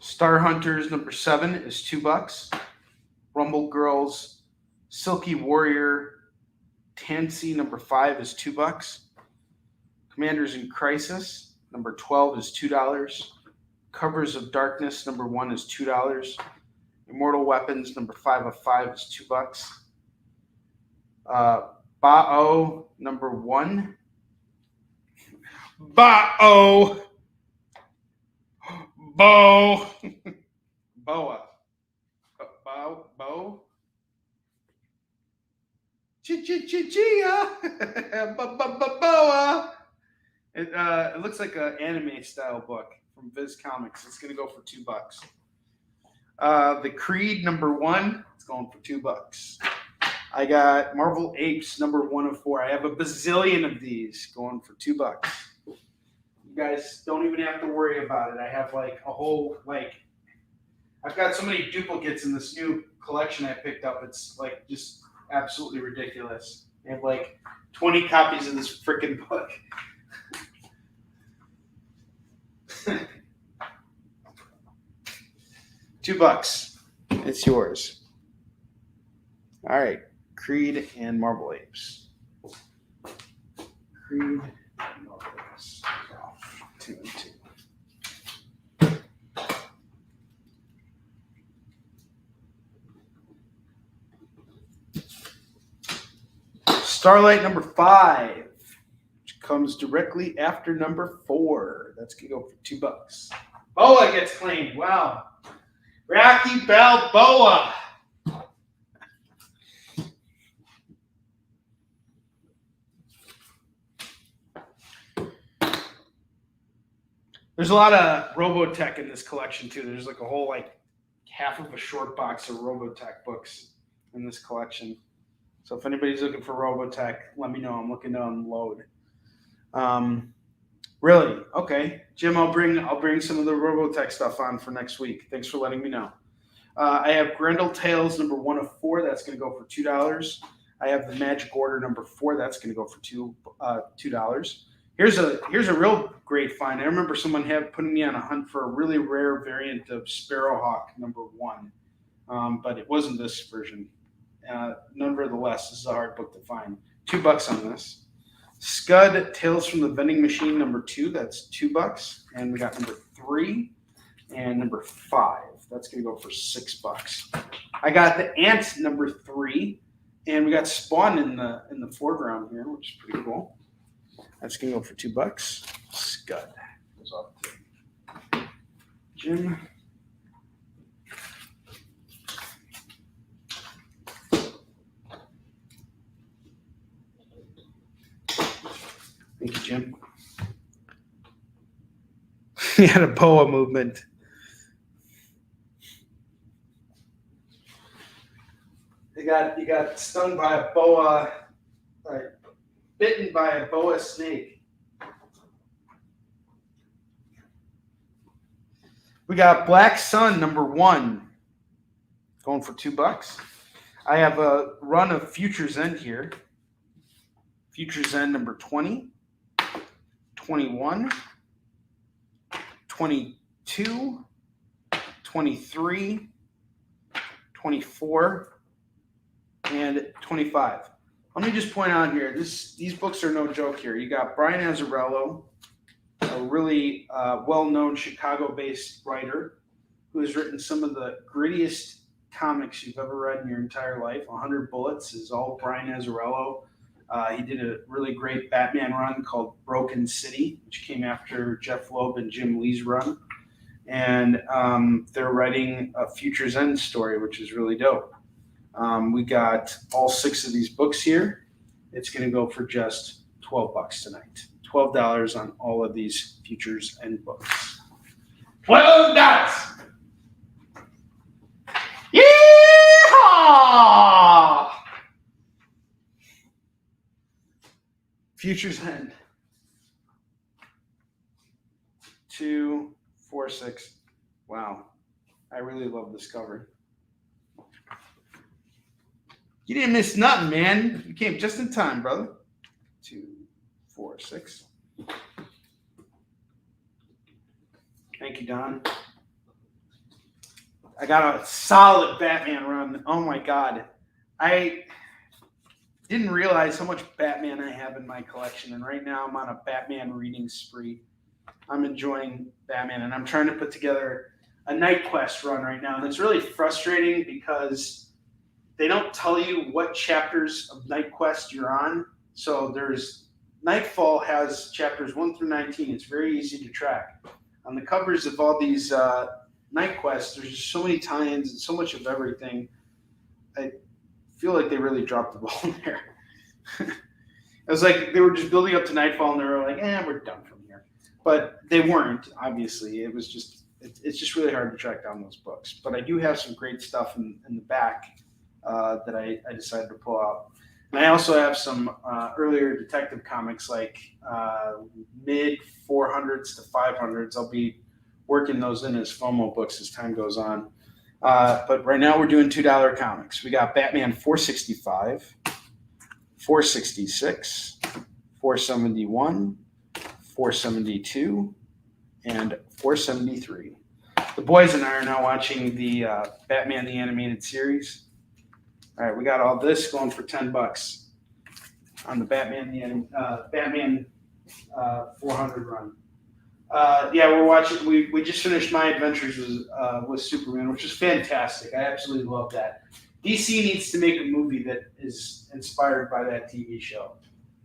Star Hunters number 7 is $2. Rumble Girls Silky Warrior Tansy number 5 is $2. Commanders in Crisis number 12 is $2. Covers of Darkness number 1 is $2. Immortal Weapons number 5 of 5 is $2. Bao number 1. Bao. Bo. Boa. Bo. Chia. Boa. It looks like an anime style book. from Viz Comics. It's going to go for $2. The Creed #1, it's going for $2. I got Marvel Apes #1 of 4. I have a bazillion of these going for $2. You guys don't even have to worry about it. I have like a whole I've got so many duplicates in this new collection I picked up. It's like just absolutely ridiculous. I have like 20 copies of this freaking book. $2. It's yours. All right. Creed and Marvel Apes. Creed and Marvel Apes. 2 and 2. Starlight #5, which comes directly after #4. That's going to go for $2. Boa gets claimed. Wow. Rocky Balboa. There's a lot of Robotech in this collection, too. There's like a whole, half of a short box of Robotech books in this collection. So if anybody's looking for Robotech, let me know. I'm looking to unload. Really? Okay. Jim, I'll bring some of the Robotech stuff on for next week. Thanks for letting me know. I have Grendel Tales #1 of 4. That's going to go for $2. I have the Magic Order #4. That's going to go for $2. Here's a real great find. I remember someone putting me on a hunt for a really rare variant of Sparrowhawk #1, but it wasn't this version. Nonetheless, this is a hard book to find. $2 on this. Scud Tales from the Vending Machine #2. That's $2. And we got #3 and #5. That's going to go for $6. I got the Ant #3, and we got Spawn in the foreground here, which is pretty cool. That's going to go for $2. Scud goes off to Jim. Thank you, Jim. He had a boa movement. You got stung by a boa, bitten by a boa snake. We got Black Sun #1, going for $2. I have a run of Future's End here. Future's End #20, 21, 22, 23, 24, and 25. Let me just point out here, these books are no joke here. You got Brian Azzarello, a really well-known Chicago-based writer who has written some of the grittiest comics you've ever read in your entire life. 100 Bullets is all Brian Azzarello. He did a really great Batman run called Broken City, which came after Jeff Loeb and Jim Lee's run. And they're writing a Future's End story, which is really dope. We got all 6 of these books here. It's going to go for just $12 tonight. $12 on all of these Future's End books. $12! Yeehaw! Future's End. 2, 4, 6. Wow. I really love this cover. You didn't miss nothing, man. You came just in time, brother. 2, 4, 6. Thank you, Don. I got a solid Batman run. Oh, my God. I didn't realize how much Batman I have in my collection, and right now I'm on a Batman reading spree. I'm enjoying Batman, and I'm trying to put together a Night Quest run right now, and it's really frustrating because they don't tell you what chapters of Night Quest you're on. So Nightfall has chapters 1 through 19. It's very easy to track. On the covers of all these Night Quests, there's just so many tie-ins and so much of everything. I feel like they really dropped the ball there. It was like they were just building up to Nightfall, and they were like, we're done from here. but they weren't. Obviously, it's just really hard to track down those books. But I do have some great stuff in the back that I decided to pull out. And I also have some earlier detective comics, like mid 400s to 500s. I'll be working those in as FOMO books as time goes on. But right now we're doing $2 comics. We got Batman 465, 466, 471, 472, and 473. The boys and I are now watching the Batman the Animated Series. All right, we got all this going for $10 on the Batman 400 run. Yeah, we're watching. We just finished My Adventures with Superman, which is fantastic. I absolutely love that. DC needs to make a movie that is inspired by that TV show.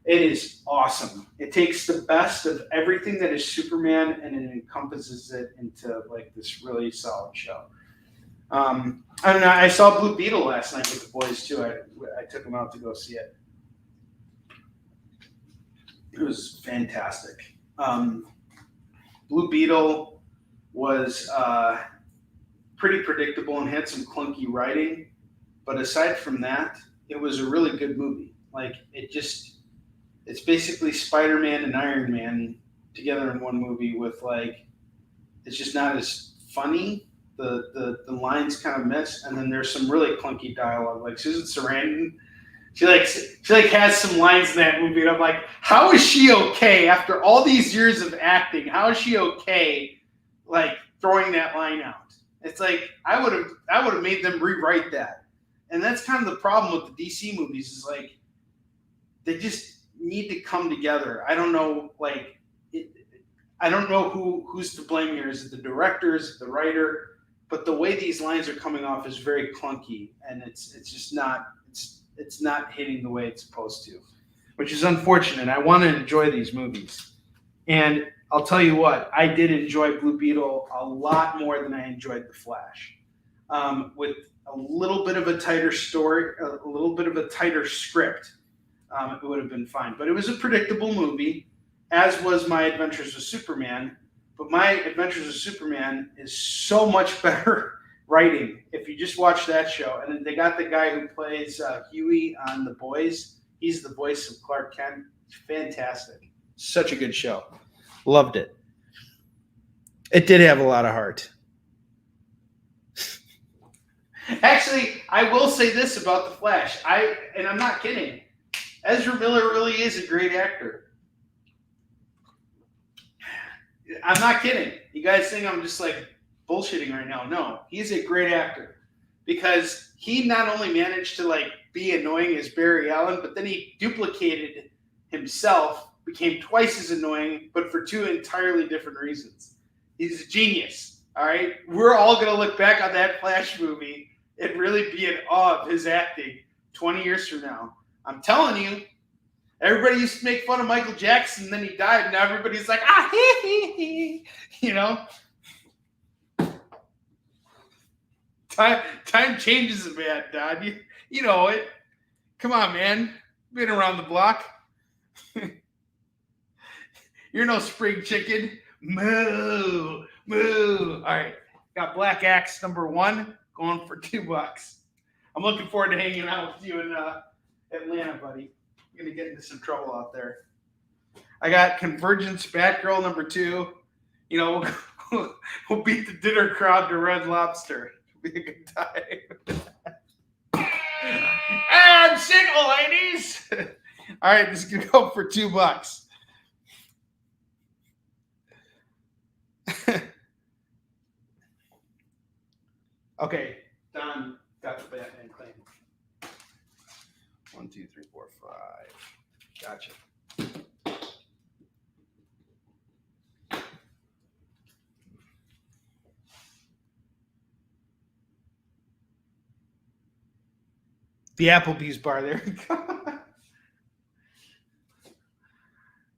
It is awesome. It takes the best of everything that is Superman and it encompasses it into like this really solid show. I don't know. I saw Blue Beetle last night with the boys too. I took them out to go see it. It was fantastic. Blue Beetle was pretty predictable and had some clunky writing, but aside from that, it was a really good movie. Like it's basically Spider-Man and Iron Man together in one movie with like, it's just not as funny. The lines kind of miss, and then there's some really clunky dialogue. Like Susan Sarandon, she has some lines in that movie, and I'm like, how is she okay after all these years of acting? How is she okay, like throwing that line out? It's like I would have made them rewrite that, and that's kind of the problem with the DC movies is like they just need to come together. I don't know, I don't know who's to blame here. Is it the director? Is it the writer? But the way these lines are coming off is very clunky, and it's just not it's not hitting the way it's supposed to, which is unfortunate. I want to enjoy these movies, and I'll tell you what, I did enjoy Blue Beetle a lot more than I enjoyed The Flash. With a little bit of a tighter story, a little bit of a tighter script, it would have been fine. But it was a predictable movie, as was My Adventures with Superman. But My Adventures with Superman is so much better writing if you just watch that show. And then they got the guy who plays Huey on The Boys. He's the voice of Clark Kent. Fantastic. Such a good show. Loved it. It did have a lot of heart. Actually, I will say this about The Flash. And I'm not kidding. Ezra Miller really is a great actor. I'm not kidding. You guys think I'm just like bullshitting right now. No, he's a great actor because he not only managed to like be annoying as Barry Allen, but then he duplicated himself, became twice as annoying, but for two entirely different reasons. He's a genius. All right. We're all going to look back on that Flash movie and really be in awe of his acting 20 years from now. I'm telling you. Everybody used to make fun of Michael Jackson, and then he died, and now everybody's like, you know? Time changes a man, Don. You know it. Come on, man. Been around the block. You're no spring chicken. Moo, moo. All right. Got Black Axe #1 going for $2. I'm looking forward to hanging out with you in Atlanta, buddy. You're going to get into some trouble out there. I got Convergence Batgirl #2. You know, we'll beat the dinner crowd to Red Lobster. It'll be a good time. And single, ladies. All right, this is going to go for $2. Okay, Don got the Batman claim. 1, 2, 3, 4, 5. Gotcha. The Applebee's bar there.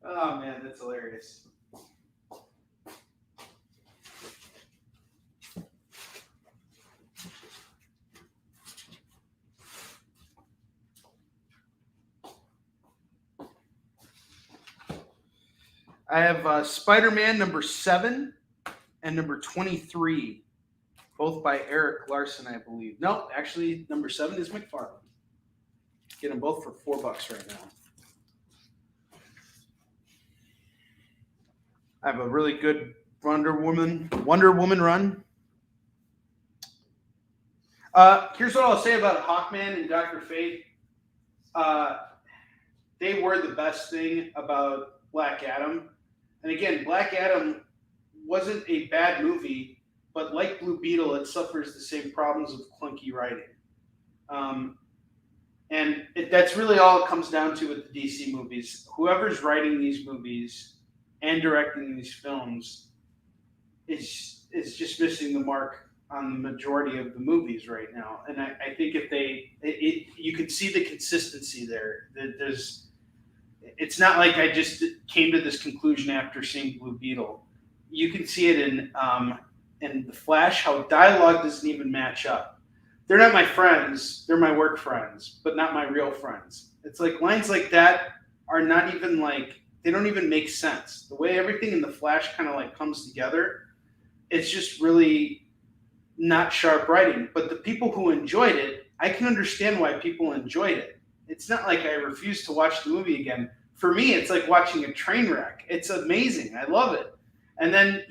Oh man, that's hilarious. I have Spider-Man number 7 and number 23, both by Eric Larson, I believe. No, actually, number 7 is McFarlane. Get them both for $4 right now. I have a really good Wonder Woman run. Here's what I'll say about Hawkman and Dr. Fate. They were the best thing about Black Adam. And again, Black Adam wasn't a bad movie, but like Blue Beetle, it suffers the same problems of clunky writing. That's really all it comes down to with the DC movies. Whoever's writing these movies and directing these films is just missing the mark on the majority of the movies right now. And I think if you can see the consistency there. It's not like I just came to this conclusion after seeing Blue Beetle. You can see it in The Flash, how dialogue doesn't even match up. They're not my friends, they're my work friends, but not my real friends. It's like lines like that are not even like, they don't even make sense. The way everything in The Flash kind of like comes together, it's just really not sharp writing. But the people who enjoyed it, I can understand why people enjoyed it. It's not like I refuse to watch the movie again. For me, it's like watching a train wreck. It's amazing. I love it. And then,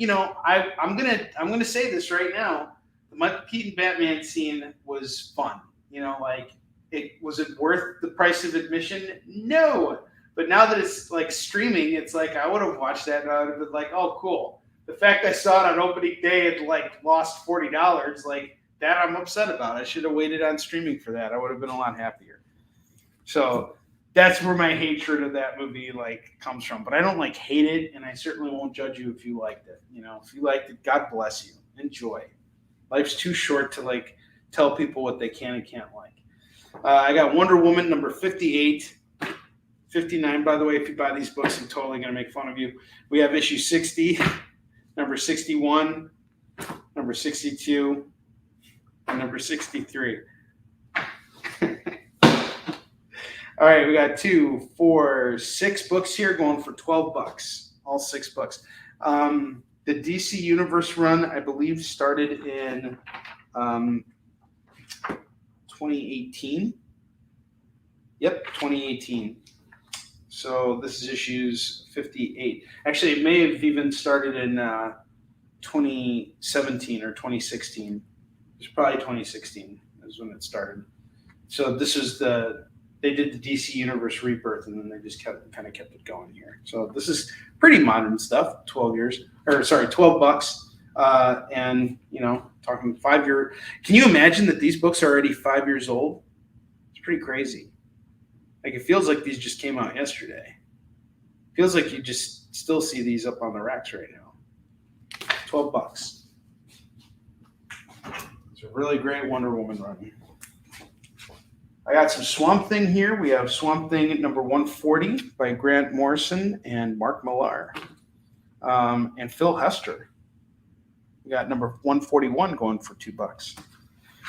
I'm gonna say this right now. The Michael Keaton Batman scene was fun. Was it worth the price of admission? No. But now that it's like streaming, it's like I would have watched that and I would have been like, oh, cool. The fact I saw it on opening day and like lost $40, like that I'm upset about. I should have waited on streaming for that. I would have been a lot happier. So that's where my hatred of that movie like comes from. But I don't like hate it, and I certainly won't judge you if you liked it. If you liked it, God bless you. Enjoy. Life's too short to like tell people what they can and can't like. I got Wonder Woman number 58. 59, by the way, if you buy these books, I'm totally going to make fun of you. We have issue 60, number 61, number 62, and number 63. All right, we got 2, 4, 6 books here going for $12. All 6 books. The DC Universe run, I believe, started in 2018. Yep, 2018. So this is issues 58. Actually, it may have even started in 2017 or 2016. It's probably 2016 is when it started. So this is they did the DC Universe Rebirth, and then they just kept it going here. So this is pretty modern stuff. 12 bucks. And talking 5 year. Can you imagine that these books are already 5 years old? It's pretty crazy. Like, it feels like these just came out yesterday. Feels like you just still see these up on the racks right now. $12. It's a really great Wonder Woman run. I got some Swamp Thing here. We have Swamp Thing at number 140 by Grant Morrison and Mark Millar. And Phil Hester. We got number 141 going for $2.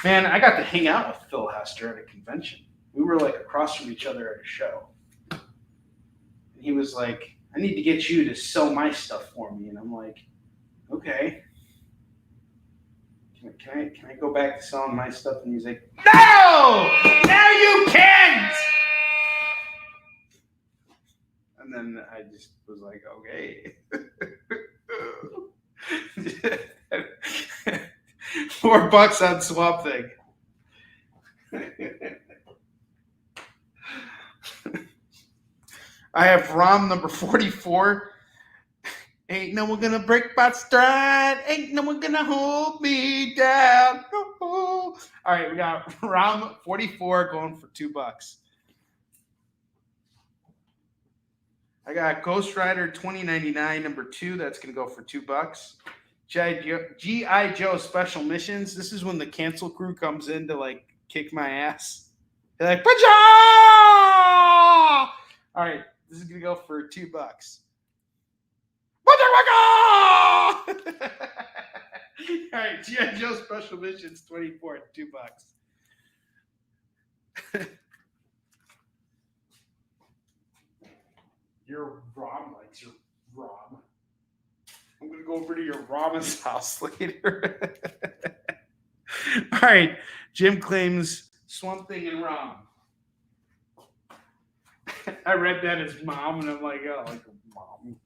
Man, I got to hang out with Phil Hester at a convention. We were like across from each other at a show. And he was like, I need to get you to sell my stuff for me. And I'm like, okay. Can I go back to selling my stuff? And he's like, no! Now you can't! And then I just was like, okay. $4 on Swamp Thing. I have ROM number 44. Ain't no one gonna break my stride. Ain't no one gonna hold me down. All right, we got ROM 44 going for $2. I got Ghost Rider 2099 number 2. That's gonna go for $2. G.I. Joe Special Missions. This is when the cancel crew comes in to like kick my ass. They're like, Paja! All right, this is gonna go for $2. All right, G.I. Joe Special Missions 24 at $2. Your ROM likes your Rom. I'm going to go over to your Rama's house later. All right. Jim claims Swamp Thing and Rom. I read that as mom, and I'm like, oh, like mom.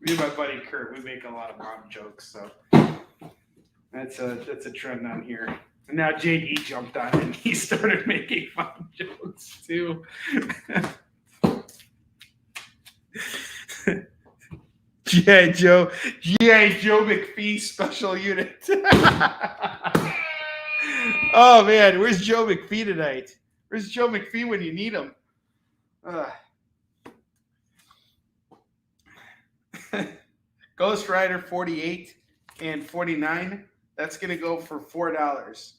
Me and my buddy Kurt, we make a lot of mom jokes, so that's a trend on here. And now JD jumped on it and he started making mom jokes too. G.I. Joe McPhee special unit. Oh man, where's Joe McPhee tonight? Where's Joe McPhee when you need him? Ghost Rider 48 and 49. That's going to go for $4.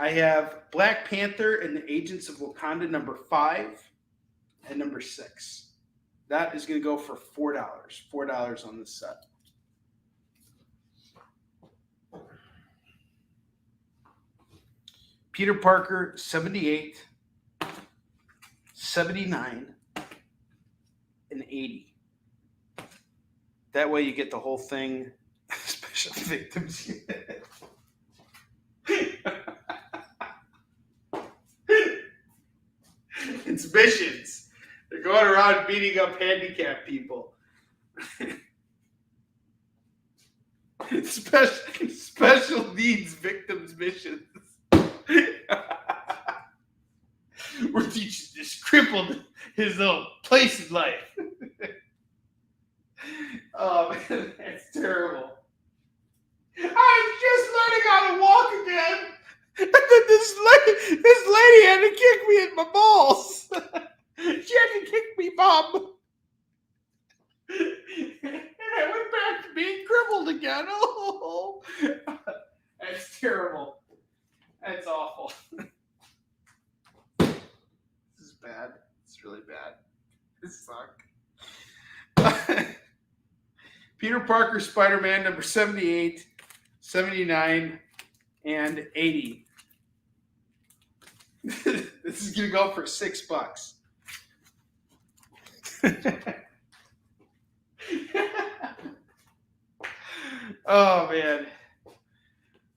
I have Black Panther and the Agents of Wakanda number 5 and number 6. That is going to go for $4. $4 on this set. Peter Parker 78, 79, and 80. That way you get the whole thing. Special victims unit. It's missions. They're going around beating up handicapped people. Special needs victims missions. We're teaching this crippled his little place in life. Oh man, that's terrible. I'm just learning how to walk again. And then this lady had to kick me in my balls. She had to kick me, Mom. And I went back to being crippled again. Oh, that's terrible. That's awful. This is bad. It's really bad. This sucks. Peter Parker, Spider-Man, number 78, 79, and 80. This is going to go for $6. Oh, man.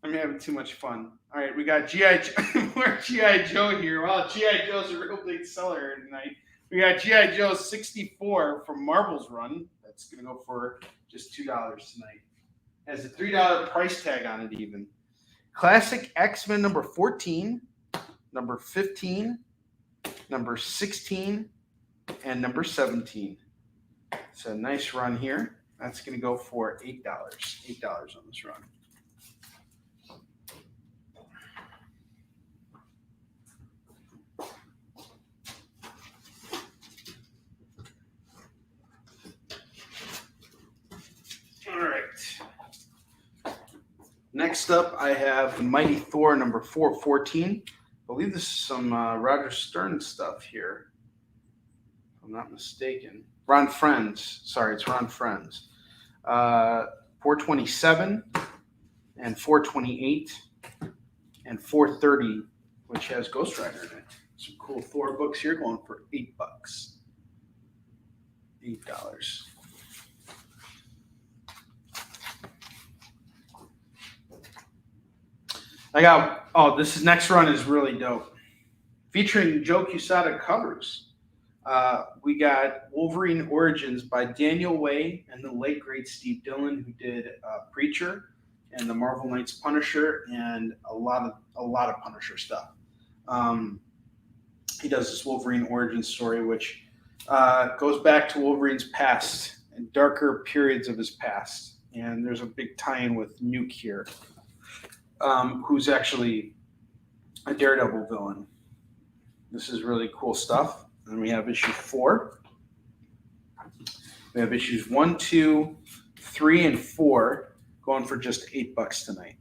I'm having too much fun. All right, we got G.I. Joe. We're G.I. Joe here. Well, G.I. Joe's a real big seller tonight. We got G.I. Joe 64 from Marvel's run. That's going to go for just $2 tonight. Has a $3 price tag on it even. Classic X-Men number 14, number 15, number 16, and number 17. It's a nice run here. That's going to go for $8. $8 on this run. All right. Next up, I have the Mighty Thor number 414. I believe this is some Roger Stern stuff here, if I'm not mistaken. Ron Friends. Sorry, it's Ron Friends. 427 and 428 and 430, which has Ghost Rider in it. Some cool Thor books here going for $8. $8. This next run is really dope. Featuring Joe Quesada covers. We got Wolverine Origins by Daniel Way and the late great Steve Dillon, who did Preacher and the Marvel Knights Punisher and a lot of Punisher stuff. He does this Wolverine origin story, which goes back to Wolverine's past and darker periods of his past. And there's a big tie-in with Nuke here, who's actually a Daredevil villain. This is really cool stuff. And we have issue 4. We have issues 1, 2, 3, and 4 going for just $8 tonight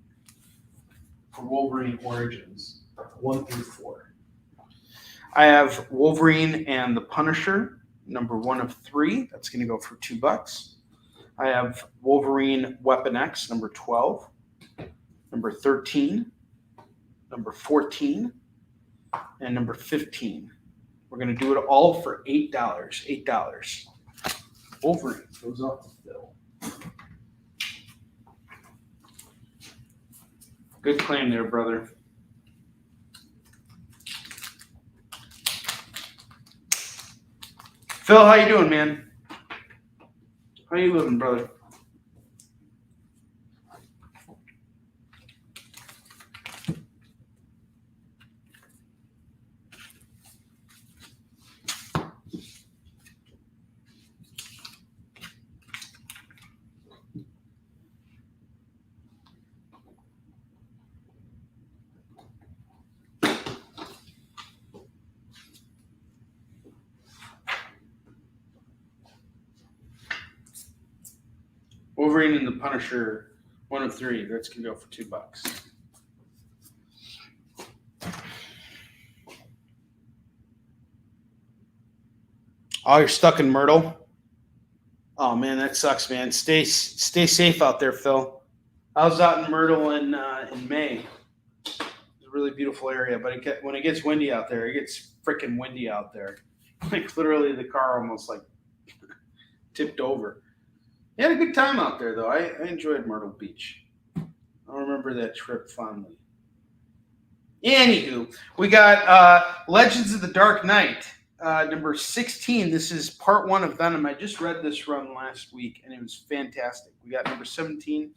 for Wolverine Origins, 1 through 4. I have Wolverine and the Punisher, number 1 of 3. That's going to go for $2. I have Wolverine Weapon X, number 12, number 13, number 14, and number 15. We're going to do it all for $8. $8. Wolverine goes up to Phil. Good claim there, brother. Phil, how you doing, man? How you living, brother? Wolverine and the Punisher, 1 of 3. That's going to go for $2. Oh, you're stuck in Myrtle? Oh, man, that sucks, man. Stay safe out there, Phil. I was out in Myrtle in May. It's a really beautiful area, but when it gets windy out there, it gets freaking windy out there. Like, literally, the car almost, like, tipped over. You had a good time out there, though. I enjoyed Myrtle Beach. I remember that trip fondly. Anywho, we got Legends of the Dark Knight, number 16. This is part 1 of Venom. I just read this run last week, and it was fantastic. We got number 17,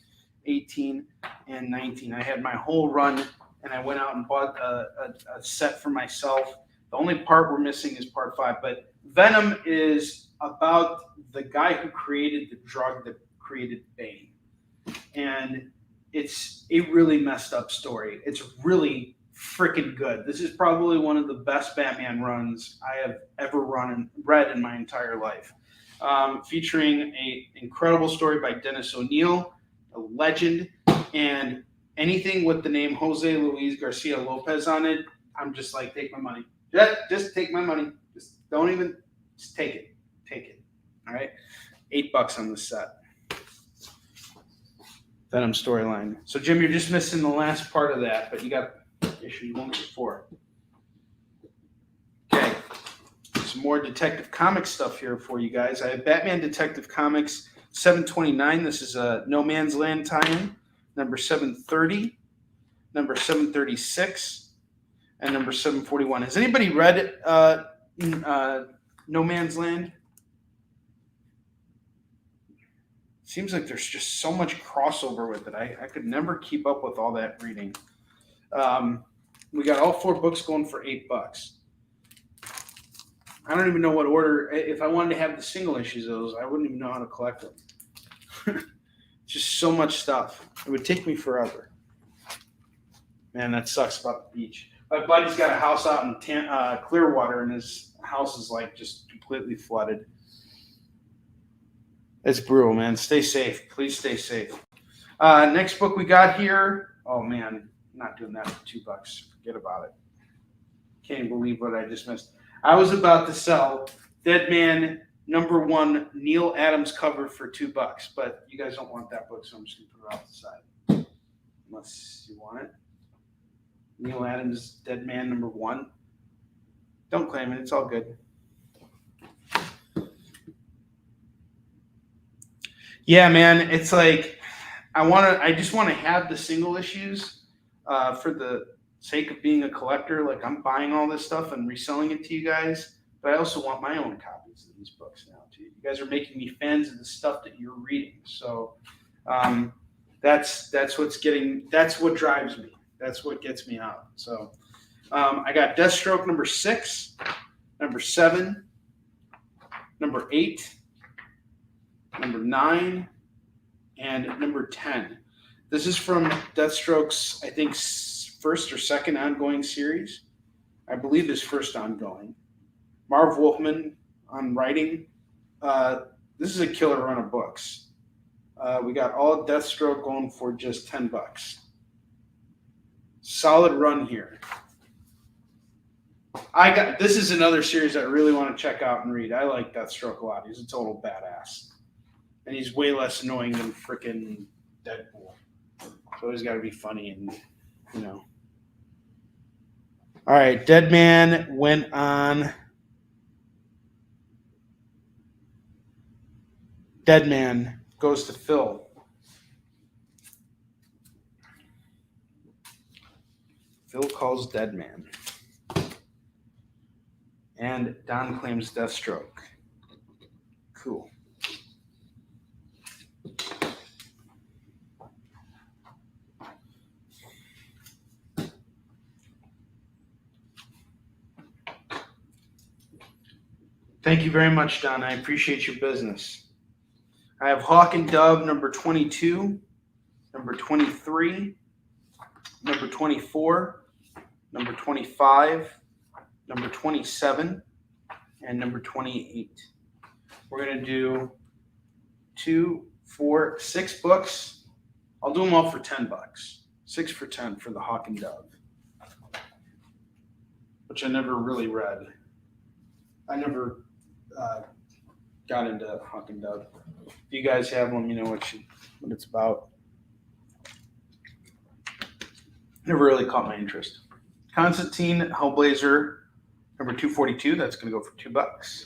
18, and 19. I had my whole run, and I went out and bought a set for myself. The only part we're missing is part 5, but Venom is about the guy who created the drug that created Bane. And it's a really messed up story. It's really freaking good. This is probably one of the best Batman runs I have ever read in my entire life. Featuring an incredible story by Dennis O'Neil, a legend, and anything with the name Jose Luis Garcia Lopez on it, I'm just like, take my money. Just take my money. Just don't even, just take it. Take it. All right. $8 on the set. Venom storyline. So, Jim, you're just missing the last part of that, but you got issue 1 through 4. Okay. Some more Detective Comics stuff here for you guys. I have Batman Detective Comics 729. This is a No Man's Land tie-in. Number 730, number 736, and number 741. Has anybody read No Man's Land? Seems like there's just so much crossover with it. I could never keep up with all that reading. We got all 4 books going for $8. I don't even know what order. If I wanted to have the single issues of those, I wouldn't even know how to collect them. Just so much stuff. It would take me forever. Man, that sucks about the beach. My buddy's got a house out in Clearwater, and his house is like just completely flooded. It's brutal, man. Stay safe. Please stay safe. Next book we got here. Oh, man. I'm not doing that for $2. Forget about it. Can't even believe what I just missed. I was about to sell Dead Man #1 Neil Adams cover for $2, but you guys don't want that book, so I'm just going to put it off the side. Unless you want it. Neil Adams Dead Man #1. Don't claim it. It's all good. Yeah, man, it's like I just want to have the single issues for the sake of being a collector. Like, I'm buying all this stuff and reselling it to you guys, but I also want my own copies of these books now too. You guys are making me fans of the stuff that you're reading, so that's what drives me. That's what gets me out. So I got Deathstroke number 6, number 7, number 8. Number 9, and number 10. This is from Deathstroke's, I think, first or second ongoing series. I believe his first ongoing. Marv Wolfman on writing. This is a killer run of books. We got all Deathstroke going for just $10. Solid run here. This is another series I really want to check out and read. I like Deathstroke a lot. He's a total badass. And he's way less annoying than freaking Deadpool. So he's got to be funny and, you know. All right, Dead Man went on. Dead Man goes to Phil. Phil calls Dead Man. And Don claims Deathstroke. Cool. Thank you very much, Don. I appreciate your business. I have Hawk and Dove number 22, number 23, number 24, number 25, number 27, and number 28. We're going to do 2, 4, 6 books. I'll do them all for $10. 6 for 10 for the Hawk and Dove, which I never really read. I never got into Hawk and Dove. If you guys have them, you know what it's about. Never really caught my interest. Constantine Hellblazer, number 242. That's going to go for $2.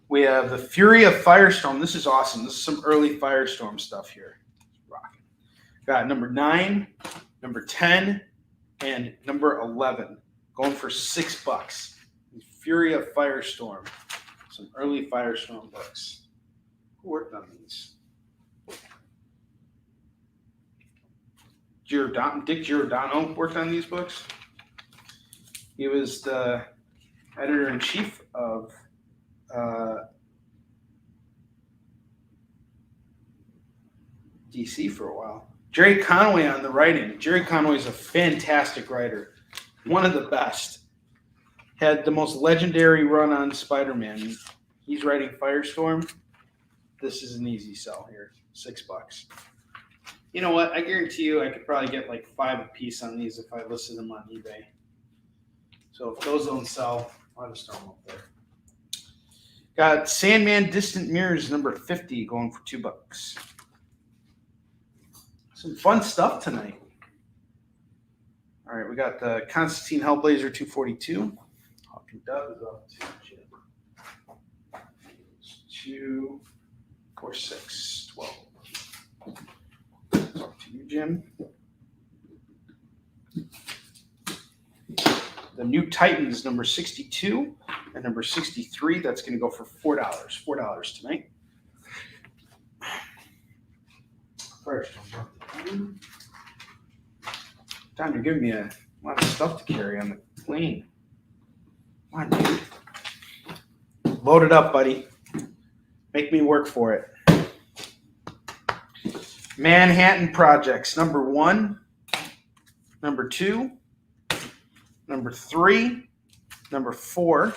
We have the Fury of Firestorm. This is awesome. This is some early Firestorm stuff here. Rocking. Got number 9, number 10, and number 11. Going for $6. Fury of Firestorm. Some early Firestorm books. Who worked on these? Dick Giordano worked on these books. He was the editor-in-chief of DC for a while. Jerry Conway on the writing. Jerry Conway is a fantastic writer. One of the best. Had the most legendary run on Spider-Man. He's writing Firestorm. This is an easy sell here. $6. You know what? I guarantee you I could probably get like 5 a piece on these if I listed them on eBay. So if those don't sell, I'll just throw them up there. Got Sandman Distant Mirrors number 50 going for $2. Some fun stuff tonight. All right, we got the Constantine Hellblazer 242. Hawk and Dove is up to 2, 4, 6, 12. Up to you, Jim. The New Titans, number 62 and number 63. That's going to go for $4. $4 tonight. First, Don, you're giving me a lot of stuff to carry on the plane. Come on, dude. Load it up, buddy. Make me work for it. Manhattan Projects, number 1, number 2, number 3, number 4,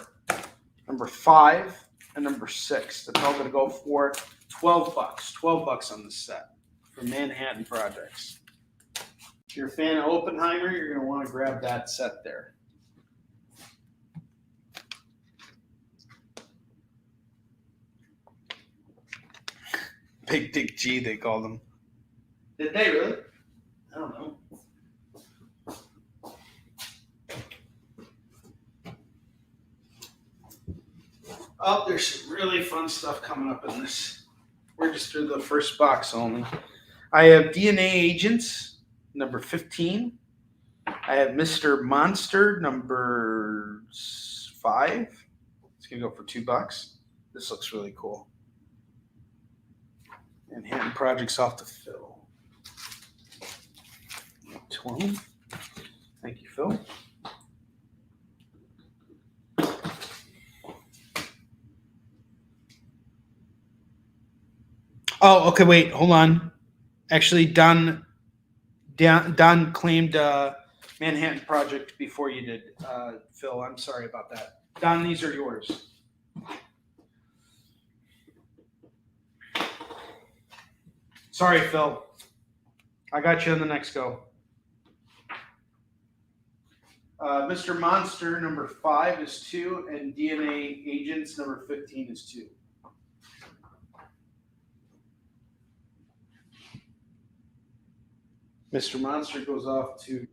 number 5, and number 6. That's all going to go for $12. $12 on this set for Manhattan Projects. If you're a fan of Oppenheimer, you're going to want to grab that set there. Big Dick G, they called him. Did they really? I don't know. Oh, there's some really fun stuff coming up in this. We're just through the first box only. I have DNA Agents, number 15. I have Mr. Monster, number 5. It's going to go for $2. This looks really cool. Manhattan Projects off to Phil. 12. Thank you, Phil. Oh, okay, wait, hold on. Actually, Don claimed Manhattan Project before you did, Phil. I'm sorry about that. Don, these are yours. Sorry, Phil. I got you on the next go. Mr. Monster, number 5 is 2, and DNA Agents, number 15 is 2. Mr. Monster goes off to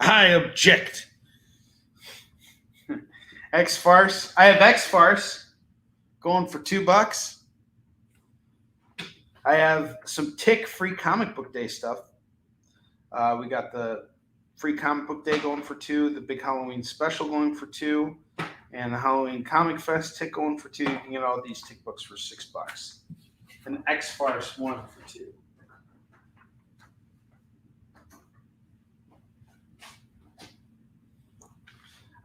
I object. X-Farce. I have X-Farce going for $2. I have some Tick free comic book day stuff. We got the free comic book day going for $2, the big Halloween special going for $2, and the Halloween Comic Fest Tick going for $2. You can get all these Tick books for $6. And X-Farce 1 for $2.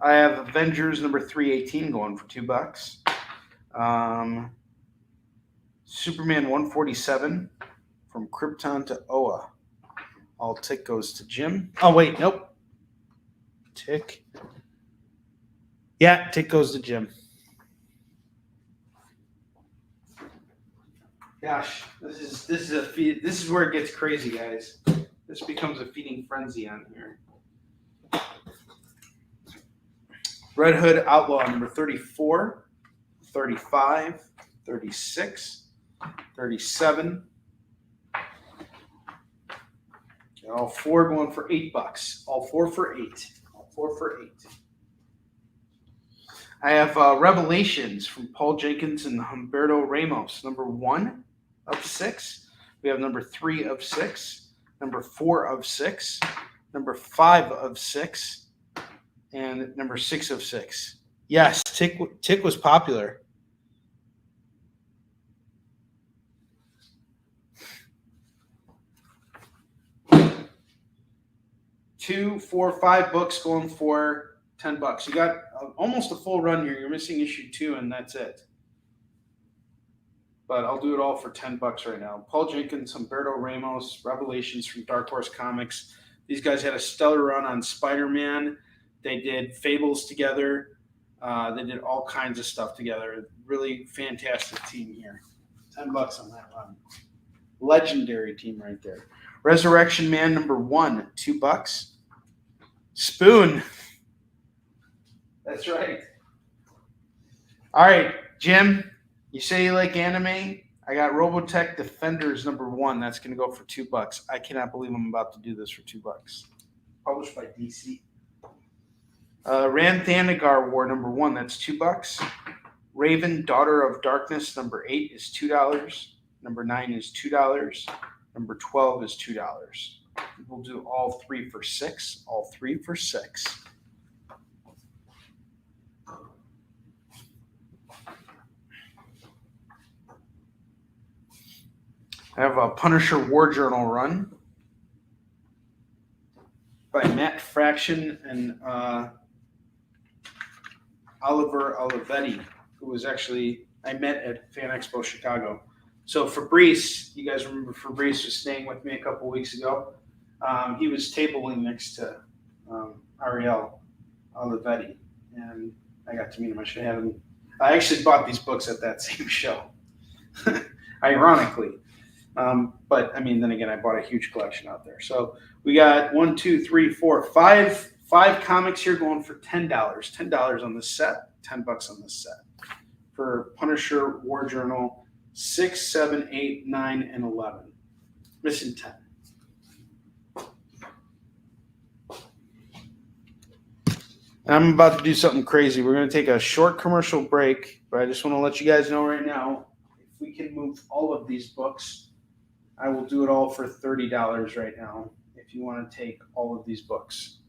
I have Avengers number 318 going for $2. Superman 147 from Krypton to Oa. All Tick goes to Jim. Oh, wait, nope. Tick. Yeah, Tick goes to Jim. Gosh, this is where it gets crazy, guys. This becomes a feeding frenzy on here. Red Hood Outlaw number 34, 35, 36, 37. All four going for $8. All four for $8. All four for $8. I have Revelations from Paul Jenkins and Humberto Ramos, number 1 of 6. We have number 3 of 6, number 4 of 6, number 5 of 6, and number 6 of 6. Yes, Tick was popular. 2, 4, 5 books going for $10. You got almost a full run here. You're missing issue 2, and that's it. But I'll do it all for $10 right now. Paul Jenkins, Humberto Ramos, Revelations from Dark Horse Comics. These guys had a stellar run on Spider-Man. They did Fables together. They did all kinds of stuff together. Really fantastic team here. $10 on that run. Legendary team right there. Resurrection Man number 1, $2. Spoon. That's right. All right, Jim, you say you like anime? I got Robotech Defenders number 1. That's going to go for $2. I cannot believe I'm about to do this for $2. Published by DC. Rand Thanagar War number 1. That's $2. Raven Daughter of Darkness number 8 is $2. Number 9 is $2. Number 12 is $2. We'll do all 3 for $6. All 3 for $6. I have a Punisher War Journal run by Matt Fraction and Oliver Olivetti, who was actually I met at Fan Expo Chicago. So Fabrice, you guys remember Fabrice was staying with me a couple weeks ago. He was tabling next to Ariel Olivetti, and I got to meet him. I should have him. I actually bought these books at that same show, ironically. But I mean, then again, I bought a huge collection out there. So we got 1, 2, 3, 4, 5 comics here going for $10. $10 on this set. $10 on this set for Punisher War Journal 6, 7, 8, 9, and 11. Missing 10. I'm about to do something crazy. We're going to take a short commercial break, but I just want to let you guys know right now, if we can move all of these books, I will do it all for $30 right now if you want to take all of these books.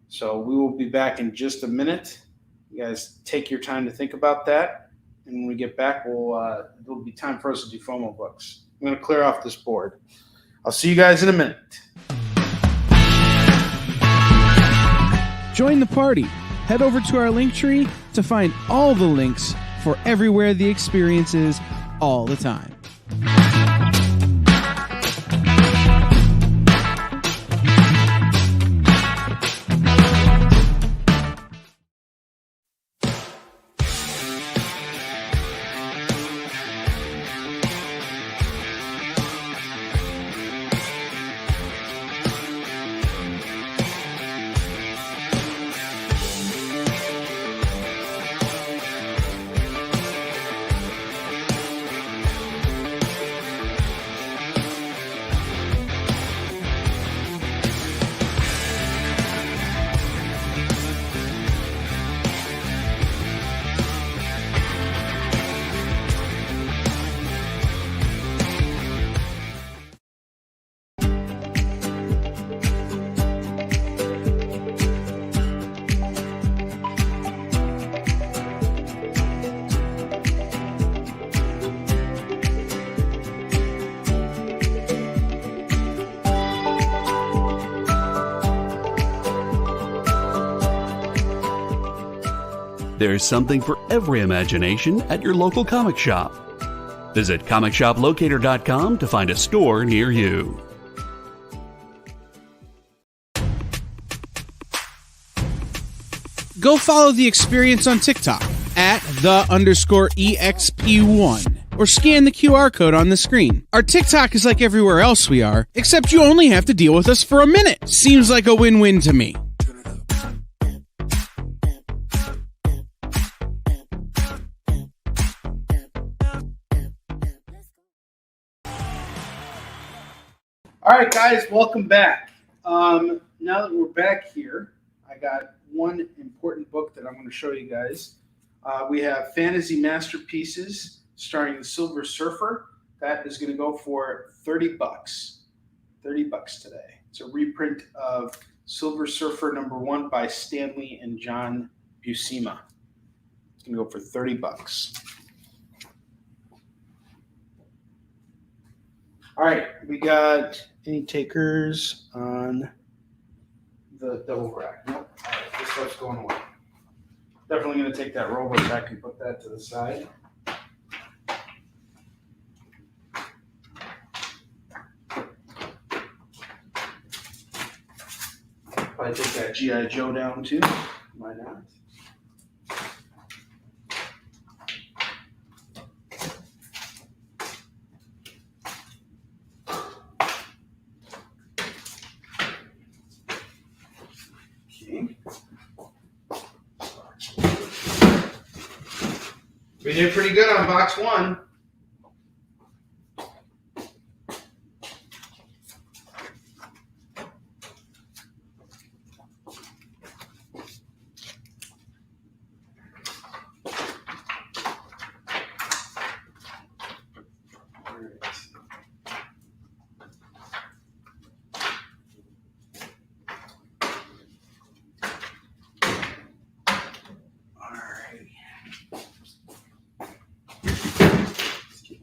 So we will be back in just a minute. You guys take your time to think about that. And when we get back, it'll be time for us to do FOMO books. I'm going to clear off this board. I'll see you guys in a minute. Join the party. Head over to our link tree to find all the links for everywhere the experience is all the time. There's something for every imagination at your local comic shop. Visit comicshoplocator.com to find a store near you. Go follow the experience on TikTok at @the_EXP1 or scan the QR code on the screen. Our TikTok is like everywhere else we are, except you only have to deal with us for a minute. Seems like a win-win to me. All right, guys, welcome back. Now that we're back here, I got one important book that I'm going to show you guys. We have Fantasy Masterpieces starring the Silver Surfer. That is going to go for $30. $30 today. It's a reprint of Silver Surfer #1 by Stanley and John Buscema. It's going to go for $30. All right, we got any takers on the double rack? Nope. All right, this stuff's going away. Definitely going to take that roller back and put that to the side. Probably take that G.I. Joe down too. Why not? We did pretty good on box 1.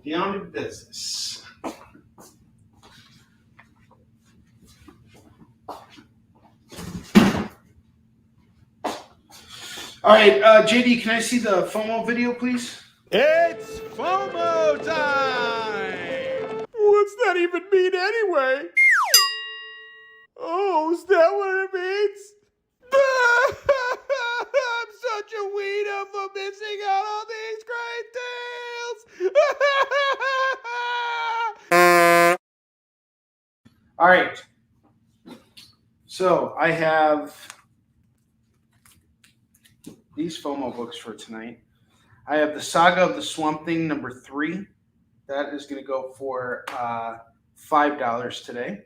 Down to business. All right, JD, can I see the FOMO video, please? It's FOMO time! What's that even mean anyway? Oh, is that what it means? I'm such a weirdo for missing out on these great deals! All right. So I have these FOMO books for tonight. I have the Saga of the Swamp Thing #3. That is going to go for $5 today.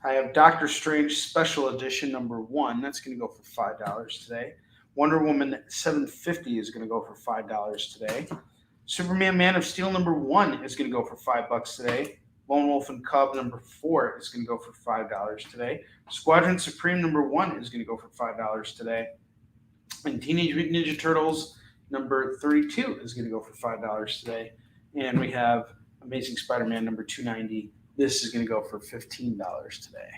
I have Doctor Strange Special Edition #1. That's going to go for $5 today. Wonder Woman 750 is going to go for $5 today. Superman Man of Steel #1 is going to go for $5 today. Lone Wolf and Cub #4 is going to go for $5 today. Squadron Supreme #1 is going to go for $5 today. And Teenage Mutant Ninja Turtles #32 is going to go for $5 today. And we have Amazing Spider-Man #290. This is going to go for $15 today.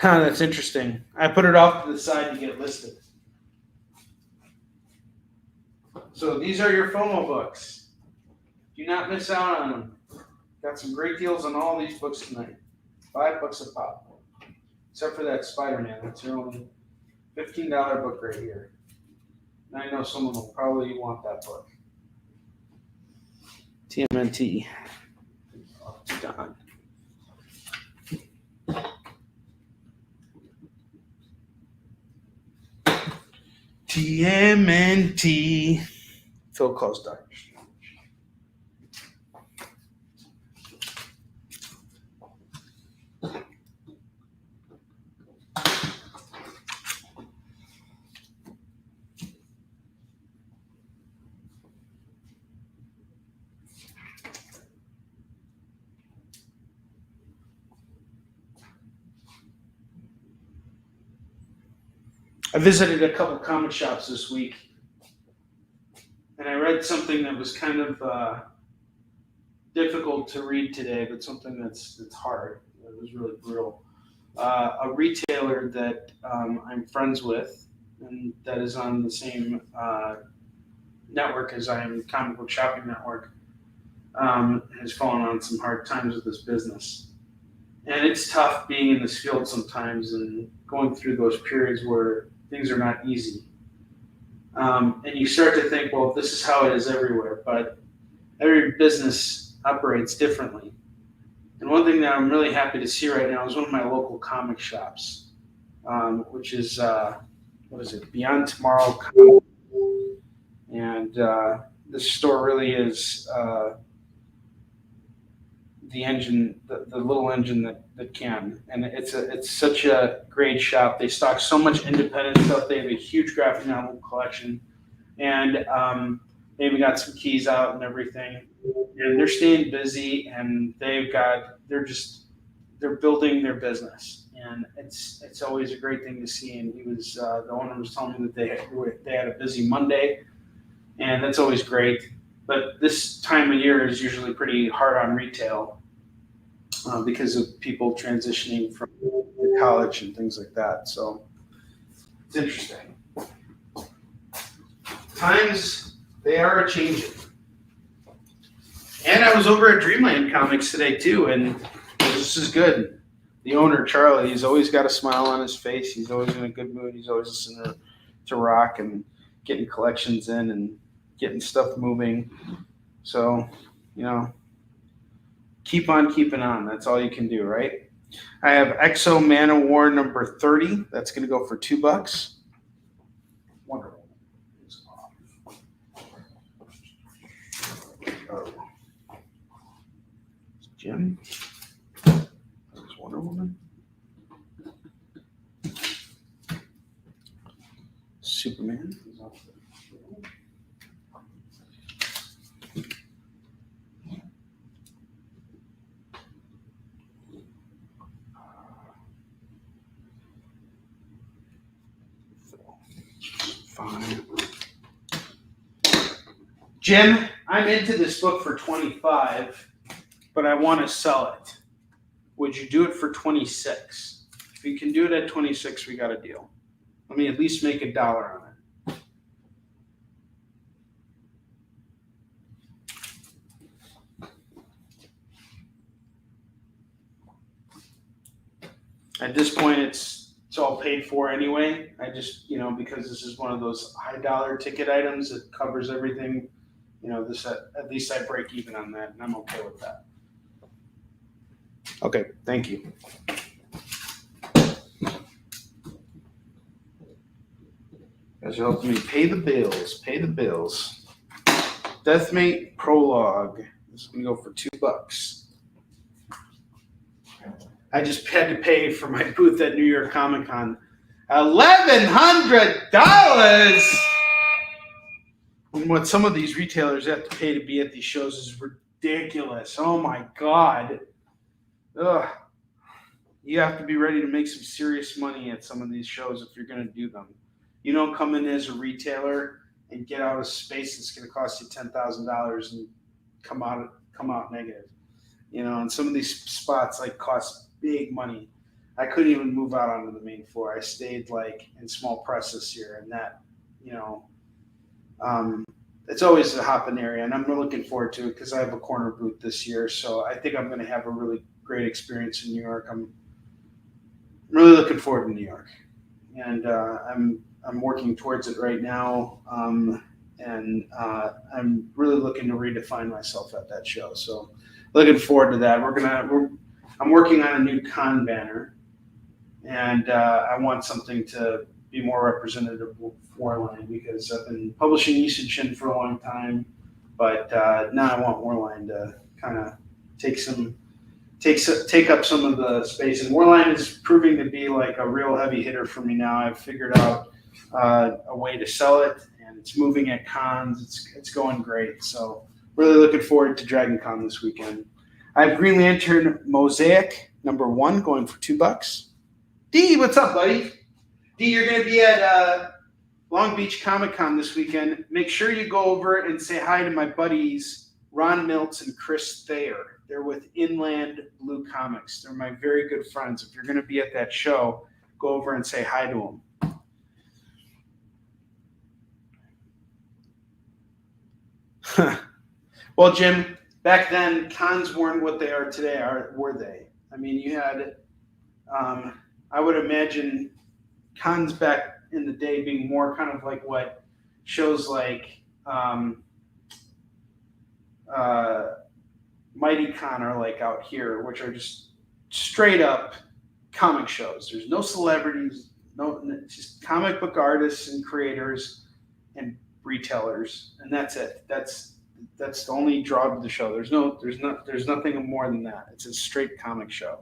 That's interesting. I put it off to the side to get listed. So these are your FOMO books. Do not miss out on them. Got some great deals on all these books tonight. $5 a pop. Except for that Spider-Man. That's your only $15 book right here. And I know someone will probably want that book. TMNT. Done. TMNT. Phil calls Dr. Strange. I visited a couple comic shops this week, and I read something that was kind of difficult to read today, but something that's hard. It was really brutal. A retailer that I'm friends with and that is on the same network as I am, Comic Book Shopping Network, has fallen on some hard times with this business. And it's tough being in this field sometimes and going through those periods where things are not easy. And you start to think, well, this is how it is everywhere, but every business operates differently. And one thing that I'm really happy to see right now is one of my local comic shops, which is, Beyond Tomorrow Comic. And this store really is the engine, the little engine that can. And it's such a great shop. They stock so much independent stuff. They have a huge graphic novel collection. And they even got some keys out and everything. And they're staying busy, and they're building their business. And it's always a great thing to see. And the owner was telling me that they had a busy Monday, and that's always great. But this time of year is usually pretty hard on retail because of people transitioning from college and things like that. So it's interesting. Times, they are a changing. And I was over at Dreamland Comics today too, and this is good. The owner, Charlie, he's always got a smile on his face. He's always in a good mood. He's always listening to rock and getting collections in and getting stuff moving. So, keep on keeping on. That's all you can do, right? I have Exo Man of War number 30. That's going to go for $2. Wonderful. Jim. There's Wonder Woman. Superman. Fine. Jim, I'm into this book for 25. But I want to sell it. Would you do it for 26? If you can do it at 26, we got a deal. Let me at least make $1 on it. At this point, it's all paid for anyway. I just, because this is one of those high dollar ticket items that covers everything, this at least I break even on that, and I'm okay with that. Okay, thank you. Guys are helping me pay the bills. Deathmate Prologue. This is going to go for $2. I just had to pay for my booth at New York Comic Con. $1,100! And what some of these retailers have to pay to be at these shows is ridiculous. Oh my God. Ugh. You have to be ready to make some serious money at some of these shows if you're going to do them. You don't come in as a retailer and get out of space that's going to cost you $10,000 and come out negative. And some of these spots cost big money. I couldn't even move out onto the main floor. I stayed in small press this year, and that, it's always a hopping area, and I'm really looking forward to it because I have a corner booth this year. So I think I'm going to have a really great experience in New York. I'm really looking forward to New York, and I'm working towards it right now. And I'm really looking to redefine myself at that show. So looking forward to that. I'm working on a new con banner, and I want something to be more representative of Warline because I've been publishing Isichin for a long time, but now I want Warline to kind of take up some of the space. And Warline is proving to be a real heavy hitter for me now. I've figured out a way to sell it, and it's moving at cons. It's going great. So really looking forward to Dragon Con this weekend. I have Green Lantern Mosaic number 1 going for $2. D, what's up, buddy? D, you're going to be at Long Beach Comic Con this weekend. Make sure you go over and say hi to my buddies Ron Miltz and Chris Thayer. They're with Inland Blue Comics. They're my very good friends. If you're going to be at that show, go over and say hi to them. Well, Jim, back then, cons weren't what they are today, were they? I mean, you had, I would imagine cons back in the day being more kind of like what shows like Mighty Con are like out here, which are just straight up comic shows. There's no celebrities, it's just comic book artists and creators and retailers, and that's it. That's the only draw to the show. There's nothing more than that. It's a straight comic show.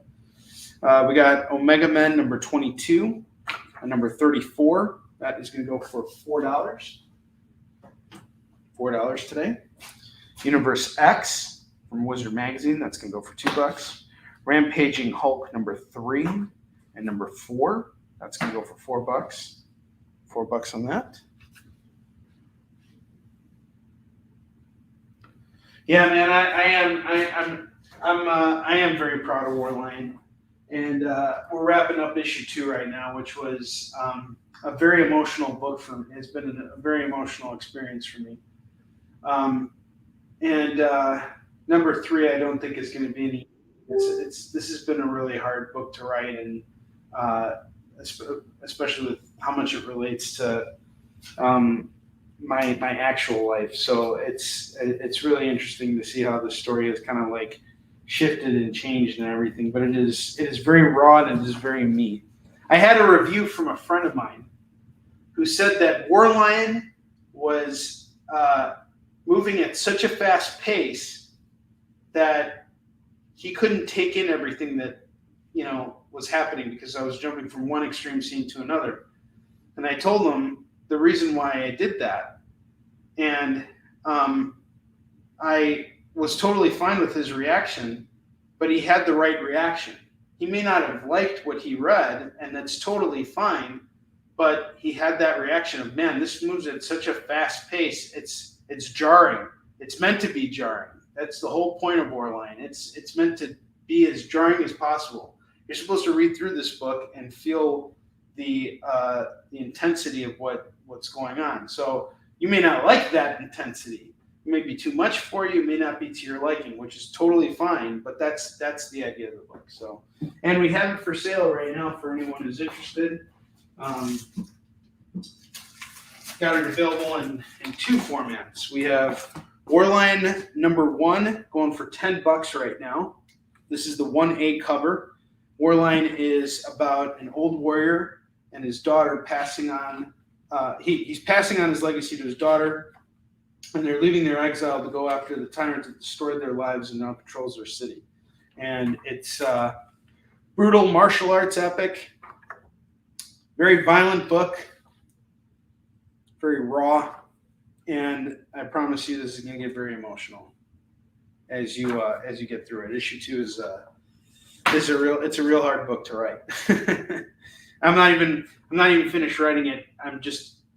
We got Omega Men number 22 and number 34. That is going to go for $4. $4 today. Universe X from Wizard Magazine. That's going to go for $2. Rampaging Hulk number 3 and number 4. That's going to go for $4. $4 on that. Yeah, man, I am very proud of Warline, and we're wrapping up issue 2 right now, which was a very emotional book for me. It's been a very emotional experience for me. Number 3, I don't think is going to be any. This has been a really hard book to write, and especially with how much it relates to my actual life. So it's really interesting to see how the story has kind of like shifted and changed and everything. But it is very raw and it is very meat. I had a review from a friend of mine who said that Warline was moving at such a fast pace that he couldn't take in everything that was happening because I was jumping from one extreme scene to another. And I told him the reason why I did that. And I was totally fine with his reaction, but he had the right reaction. He may not have liked what he read, and that's totally fine, but he had that reaction of, man, this moves at such a fast pace. It's jarring. It's meant to be jarring. That's the whole point of Warline. It's meant to be as jarring as possible. You're supposed to read through this book and feel the intensity of what's going on. So you may not like that intensity. It may be too much for you. It may not be to your liking, which is totally fine. But that's the idea of the book. So, and we have it for sale right now for anyone who's interested. Got it available in 2 formats. We have Warline number 1 going for $10 right now. This is the 1A cover. Warline is about an old warrior and his daughter passing on. He's passing on his legacy to his daughter, and they're leaving their exile to go after the tyrant that destroyed their lives and now patrols their city. And it's a brutal martial arts epic, very violent book, very raw, and I promise you this is going to get very emotional as you get through it. Issue 2 is a real hard book to write. I'm not even finished writing it.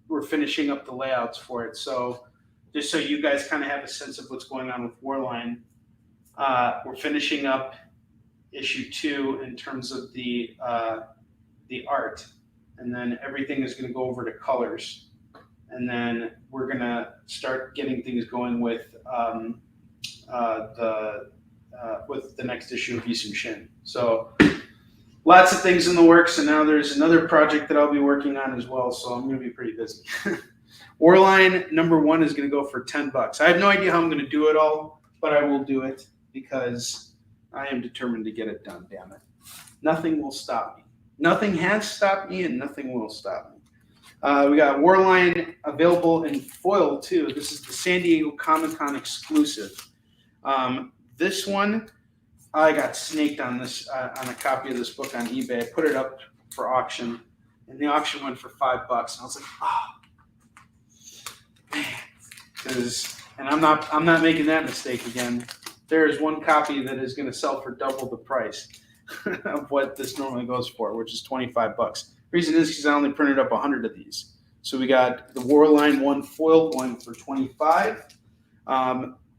We're finishing up the layouts for it. So just so you guys kind of have a sense of what's going on with Warline, we're finishing up issue 2 in terms of the art, and then everything is going to go over to colors, and then we're going to start getting things going with the next issue of Yisum Shin. So lots of things in the works, and now there's another project that I'll be working on as well, so I'm going to be pretty busy. Warline number 1 is going to go for $10. I have no idea how I'm going to do it all, but I will do it because I am determined to get it done, damn it. Nothing will stop me. Nothing has stopped me, and nothing will stop me. We got Warline available in foil, too. This is the San Diego Comic-Con exclusive. This one, I got snaked on this on a copy of this book on eBay. I put it up for auction, and the auction went for $5. And I was like, man, and I'm not making that mistake again. There is one copy that is going to sell for double the price of what this normally goes for, which is $25. Reason is because I only printed up 100 of these. So we got the Warline 1 foil going for $25,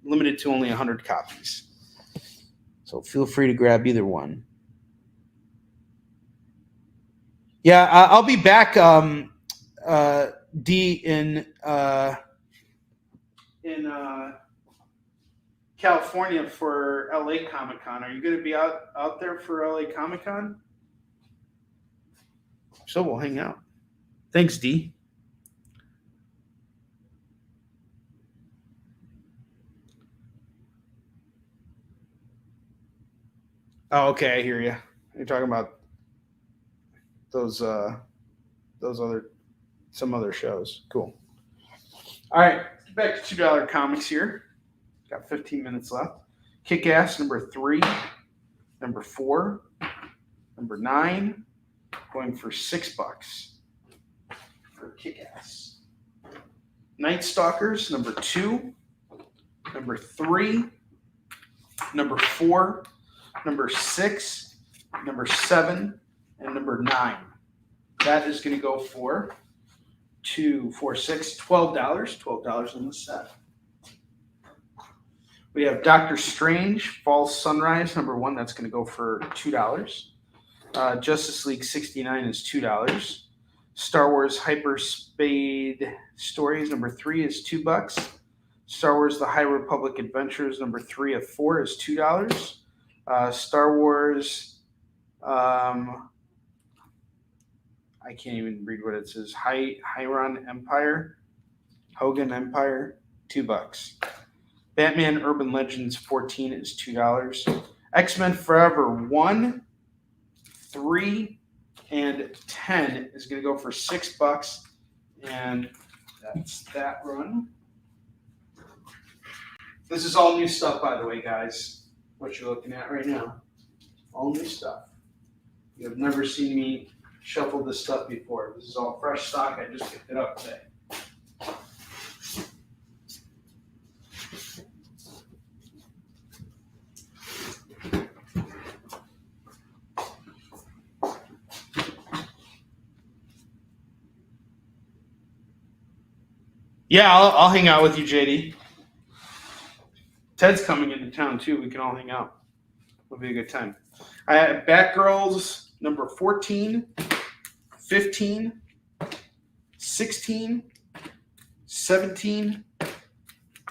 limited to only 100 copies. So feel free to grab either one. Yeah, I'll be back, D, in California for LA Comic Con. Are you going to be out there for LA Comic Con? So we'll hang out. Thanks, D. Oh, okay, I hear you. You're talking about some other shows. Cool. All right, back to $2 comics here. Got 15 minutes left. Kick-Ass number 3, number 4, number 9, going for $6 for Kick-Ass. Night Stalkers number 2, number 3, number 4, number 6, number 7, and number 9. That is going to go for $12. $12 on the set. We have Doctor Strange, False Sunrise, number 1. That's going to go for $2. Justice League 69 is $2. Star Wars Hyperspade Stories, number 3 is $2. Star Wars The High Republic Adventures, number 3 of 4 is $2. Star Wars, I can't even read what it says. Hogan Empire, $2. Batman Urban Legends 14 is $2. X-Men Forever 1, 3, and 10 is going to go for $6. And that's that run. This is all new stuff, by the way, guys. What you're looking at right now. All new stuff. You have never seen me shuffle this stuff before. This is all fresh stock. I just picked it up today. Yeah, I'll hang out with you, JD. Ted's coming into town, too. We can all hang out. It'll be a good time. I have Batgirls number 14, 15, 16, 17,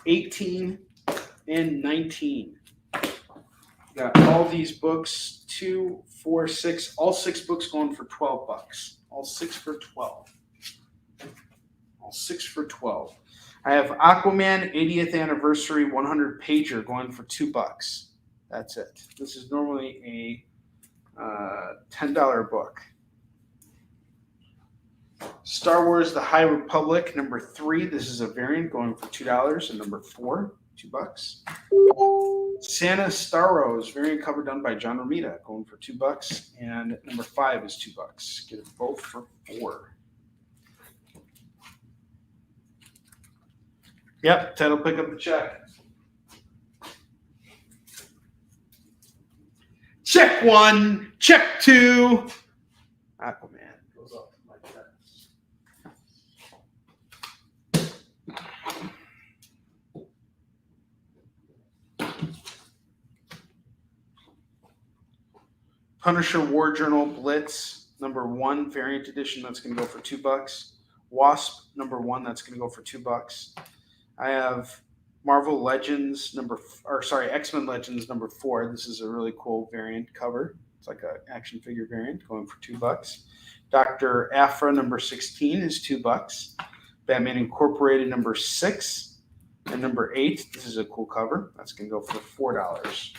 18, and 19. Got all these books, 2, 4, 6, all 6 books going for $12. All 6 for 12. All 6 for 12. I have Aquaman 80th Anniversary 100 pager going for $2. That's it. This is normally a $10 book. Star Wars The High Republic number 3. This is a variant going for $2. And number 4, $2. Santa Starros variant cover done by John Romita going for $2. And number 5 is $2. Get it both for $4. Yep, Ted will pick up the check. Check 1, check 2. Aquaman goes up like that. Punisher War Journal Blitz number 1 variant edition. That's going to go for $2. Wasp number 1. That's going to go for $2. I have Marvel Legends X-Men Legends number 4. This is a really cool variant cover. It's like an action figure variant going for $2. Dr. Aphra number 16 is $2. Batman Incorporated number 6 and number 8. This is a cool cover. That's going to go for $4.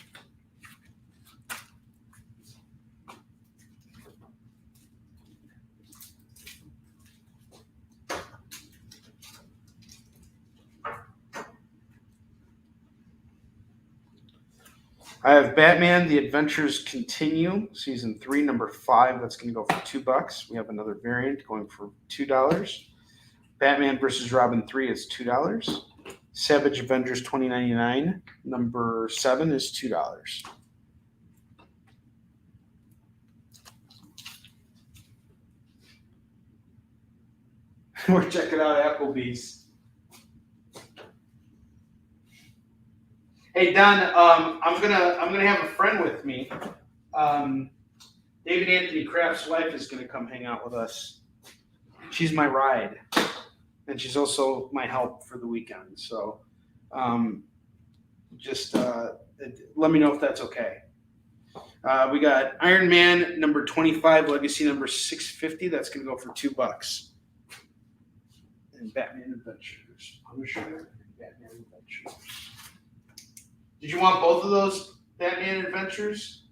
I have Batman, The Adventures Continue, Season 3, number 5. That's going to go for $2. We have another variant going for $2. Batman vs. Robin 3 is $2. Savage Avengers 2099, number 7 is $2. We're checking out Applebee's. Hey Don, I'm gonna have a friend with me. David Anthony Kraft's wife is gonna come hang out with us. She's my ride, and she's also my help for the weekend. So, just let me know if that's okay. We got Iron Man number 25, Legacy number 650. That's gonna go for $2. And Batman Adventures, Punisher, Batman Adventures. Did you want both of those Batman Adventures?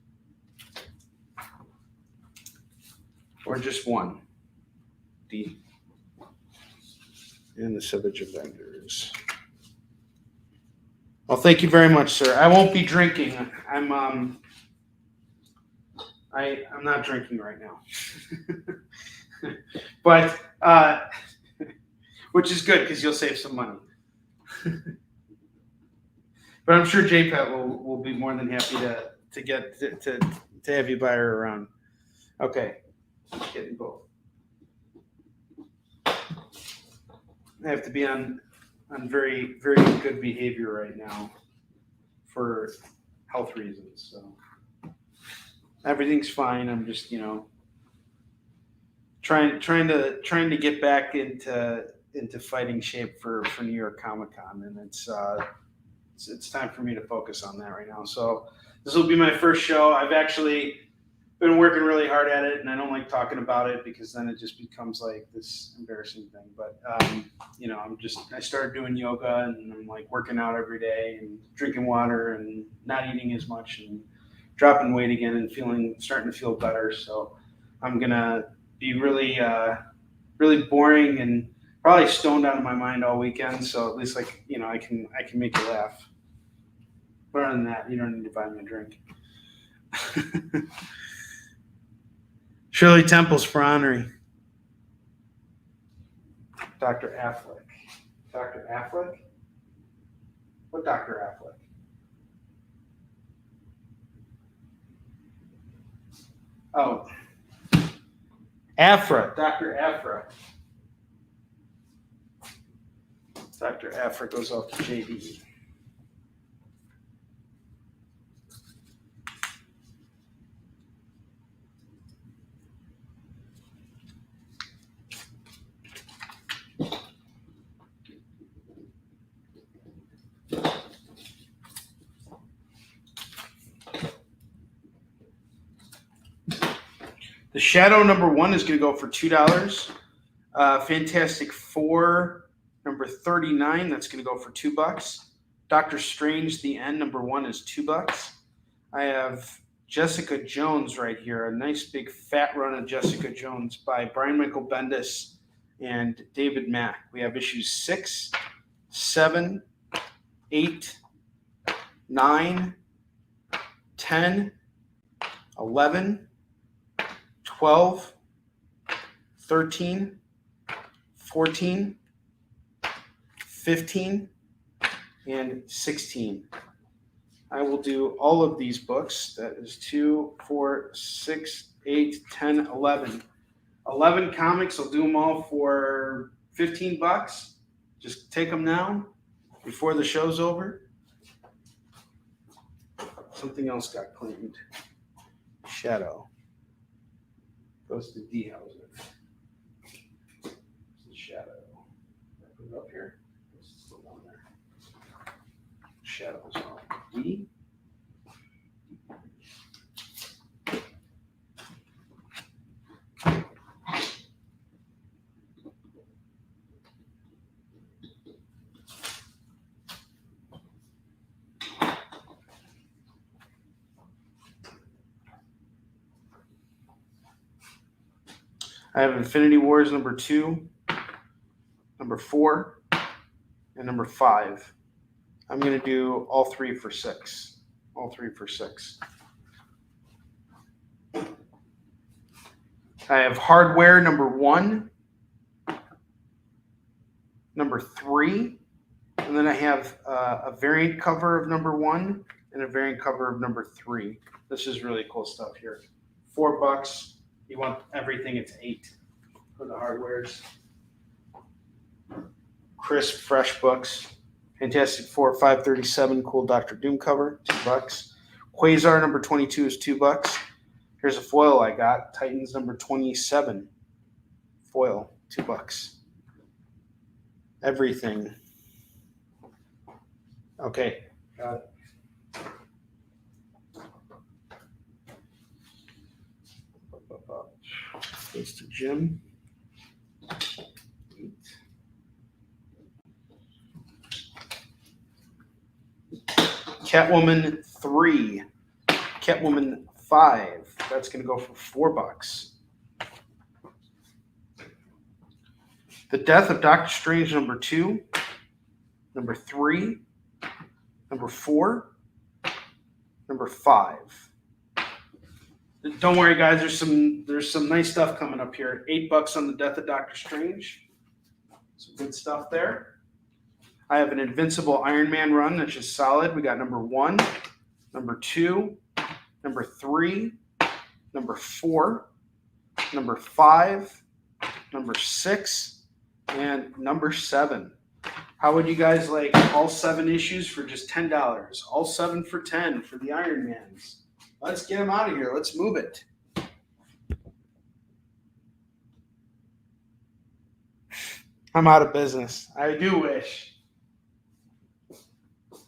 Or just one? And the Savage Avengers. Well, thank you very much, sir. I won't be drinking. I'm not drinking right now. But which is good because you'll save some money. But I'm sure JPET will be more than happy to have you buy her around. Okay, getting both. I have to be on very, very good behavior right now for health reasons. So everything's fine. I'm just trying to get back into fighting shape for New York Comic Con, and it's time for me to focus on that right now. So this will be my first show. I've actually been working really hard at it, and I don't like talking about it because then it just becomes like this embarrassing thing. But I started doing yoga, and I'm like working out every day and drinking water and not eating as much and dropping weight again and starting to feel better. So I'm gonna be really boring and probably stoned out of my mind all weekend. So at least I can make you laugh. But other than that, you don't need to buy me a drink. Shirley Temples for Onrie. Dr. Affleck. Dr. Affleck? What Dr. Affleck? Oh. Afra. Dr. Afra. Dr. Afra goes off to JD. The Shadow number 1 is going to go for $2. Fantastic Four number 39, that's going to go for $2. Doctor Strange, the End number 1 is $2. I have Jessica Jones right here, a nice big fat run of Jessica Jones by Brian Michael Bendis and David Mack. We have issues 6, 7, 8, 9, 10, 11, 12, 13, 14, 15, and 16. I will do all of these books. That is 2, 4, 6, 8, 10, 11. 11 comics. I'll do them all for $15. Just take them now before the show's over. Something else got claimed. Shadow. Goes to D Hauser. Shadow. Put it up here. It's still down there. Shadows on D. I have Infinity Wars number 2, number 4, and number 5. I'm going to do all 3 for $6. All 3 for $6. I have Hardware number 1, number 3, and then I have a variant cover of number 1 and a variant cover of number 3. This is really cool stuff here. $4. You want everything, it's $8 for the hardwares. Crisp, fresh books. Fantastic Four 537 cool Dr. Doom cover, $2. Quasar number 22 is $2. Here's a foil I got. Titans number 27 foil, $2. Everything. Okay, got it. Goes to Jim. Catwoman 3. Catwoman 5. That's going to go for $4. The Death of Doctor Strange number 2. Number 3. Number 4. Number 5. Don't worry, guys. There's some nice stuff coming up here. $8 on the Death of Doctor Strange. Some good stuff there. I have an Invincible Iron Man run that's just solid. We got number 1, number 2, number 3, number 4, number 5, number 6, and number 7. How would you guys like all 7 issues for just $10? All 7 for $10 for the Iron Mans. Let's get them out of here. Let's move it. I'm out of business. I do wish.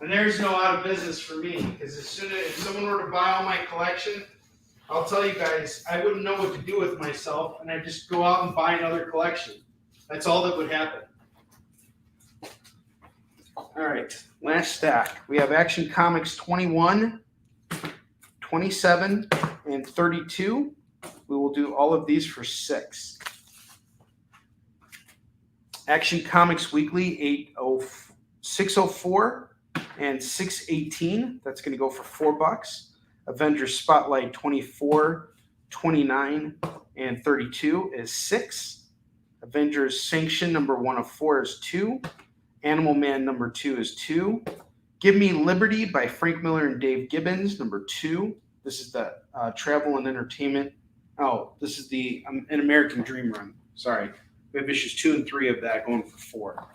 And there's no out of business for me, because as soon as if someone were to buy all my collection, I'll tell you guys, I wouldn't know what to do with myself, and I'd just go out and buy another collection. That's all that would happen. All right, last stack. We have Action Comics 21, 27, and 32. We will do all of these for $6. Action Comics Weekly 604 and 618. That's going to go for $4. Avengers Spotlight 24, 29, and 32 is $6. Avengers Sanction number 1 of 4 is $2. Animal Man number 2 is $2. Give Me Liberty by Frank Miller and Dave Gibbons number 2. This is the travel and entertainment. Oh, this is the An American Dream run. Sorry. We have issues 2 and 3 of that going for 4.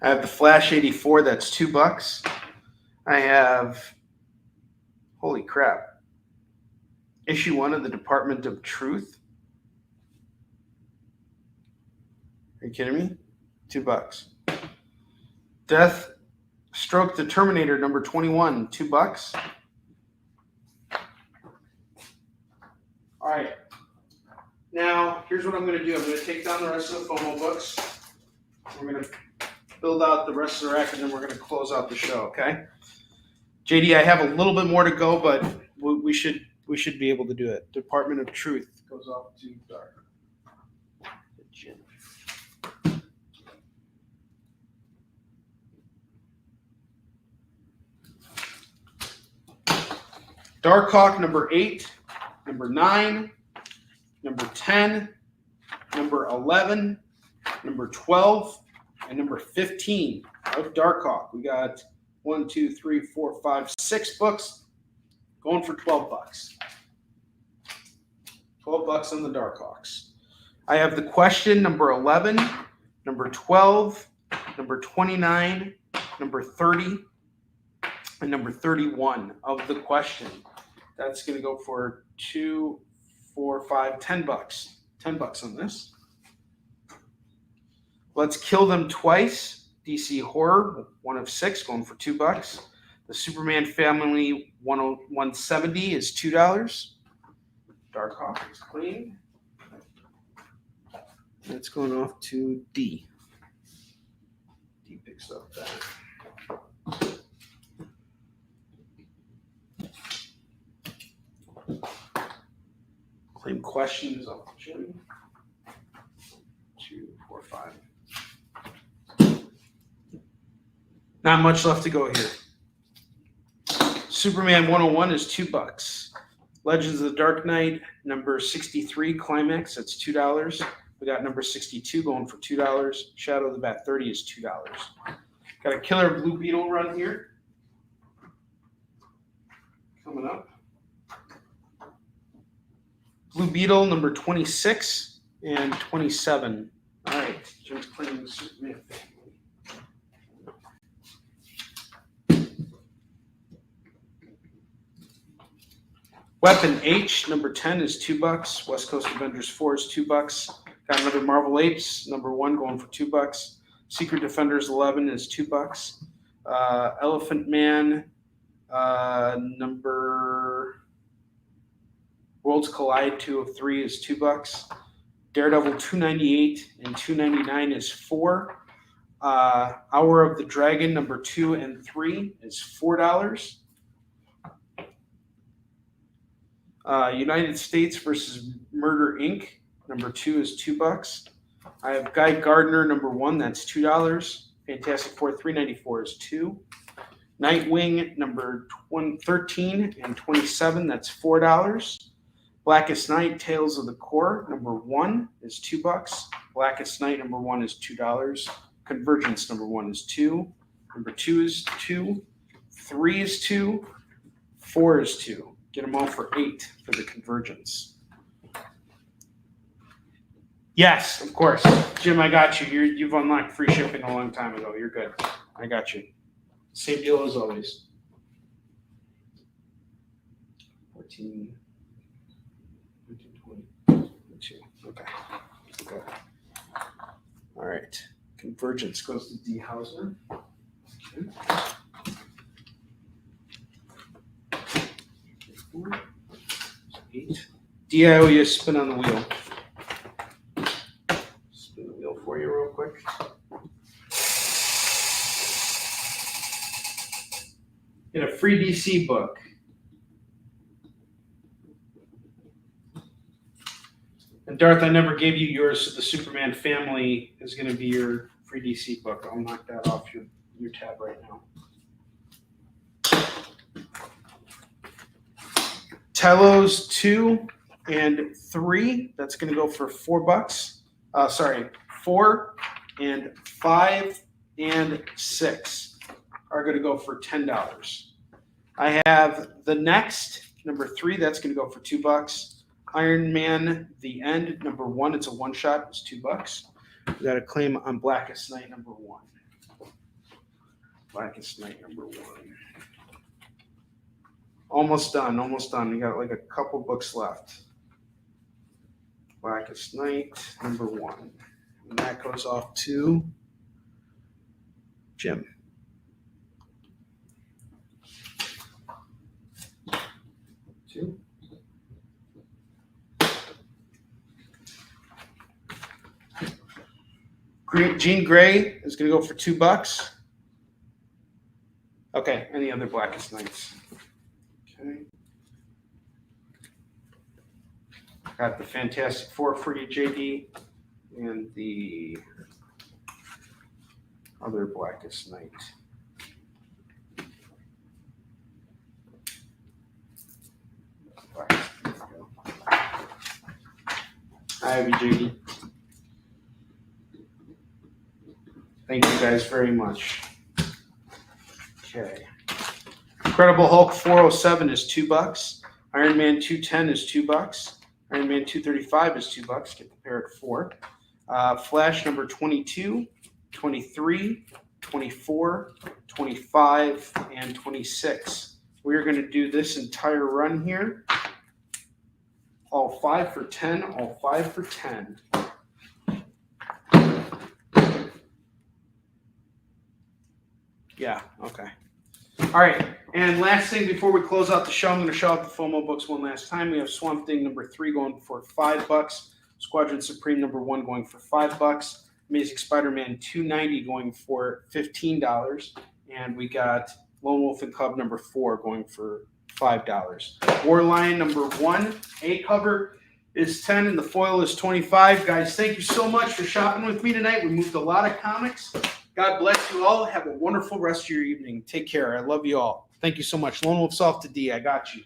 I have the Flash 84, that's $2. I have, holy crap, issue 1 of the Department of Truth. Are you kidding me? $2. Death Stroke the Terminator number 21, $2. All right. Now, here's what I'm going to do. I'm going to take down the rest of the FOMO books. We're going to build out the rest of the rack, and then we're going to close out the show, okay? JD, I have a little bit more to go, but we should be able to do it. Department of Truth goes off to dark. Darkhawk number 8, number 9, number 10, number 11, number 12, and number 15 of Darkhawk. We got 1, 2, 3, 4, 5, 6 books going for $12. $12 on the Darkhawks. I have the Question number 11, number 12, number 29, number 30, and number 31 of the Question. That's going to go for $2, $4, $5, $10. $10 on this. Let's Kill Them Twice. DC Horror 1 of 6 going for $2. The Superman Family 170 is $2. Darkhawk is clean. That's going off to D. D picks up that. Claim Questions off Jim. 2, 4, 5. Not much left to go here. Superman 101 is $2. Legends of the Dark Knight number 63 Climax, that's $2. We got number 62 going for $2. Shadow of the Bat 30 is $2. Got a killer Blue Beetle run here. Coming up. Blue Beetle number 26 and 27. All right, Jim's claiming the Superman family. Weapon H number 10 is $2. West Coast Avengers 4 is $2. Got another Marvel Apes number 1 going for $2. Secret Defenders 11 is $2. Elephant Man number Worlds Collide 2 of 3 is $2. Daredevil 298 and 299 is 4. Hour of the Dragon number 2 and 3 is $4. United States versus Murder Inc. number 2 is $2. I have Guy Gardner number 1, that's $2. Fantastic Four 394 is 2. Nightwing number 13 and 27, that's $4. Blackest Night Tales of the Corps number 1 is $2. Blackest Night number 1 is $2. Convergence number 1 is 2. Number 2 is 2. 3 is 2. 4 is 2. Get them all for 8 for the Convergence. Yes, of course. Jim, I got you. You've unlocked free shipping a long time ago. You're good. I got you. Same deal as always. 14, 20, 22. Okay. Good. All right. Convergence goes to D. Hausner. Okay. 8. D, I owe you a spin on the wheel. Spin the wheel for you real quick. Get a free DC book. And Darth, I never gave you yours, so the Superman family is going to be your free DC book. I'll knock that off your tab right now. Telos 2 and 3. That's going to go for $4. 4 and 5 and 6 are going to go for $10. I have the Next number 3. That's going to go for $2. Iron Man The End number 1. It's a one shot. It's $2. We got a claim on Blackest Night number 1. Blackest Night number 1. Almost done. Almost done. We got like a couple books left. Blackest Night number 1. And that goes off to Jim. 2. Jean Grey is going to go for $2. Okay, any other Blackest Nights? Okay. Got the Fantastic Four for you, JD, and the other Blackest Night. I have you, JD. Thank you guys very much. Okay. Incredible Hulk 407 is $2. Iron Man 210 is $2. Iron Man 235 is $2. Get the pair at 4. Flash number 22, 23, 24, 25, and 26. We are going to do this entire run here. All 5 for 10, all 5 for 10. Yeah, okay. All right, and last thing before we close out the show, I'm going to show out the FOMO books one last time. We have Swamp Thing number 3 going for $5. Squadron Supreme number 1 going for $5. Amazing Spider-Man 290 going for $15. And we got Lone Wolf and Cub number 4 going for $5. War Lion number 1, A cover is 10 and the foil is 25. Guys, thank you so much for shopping with me tonight. We moved a lot of comics. God bless you all. Have a wonderful rest of your evening. Take care. I love you all. Thank you so much. Lone Wolf's off to D. I got you.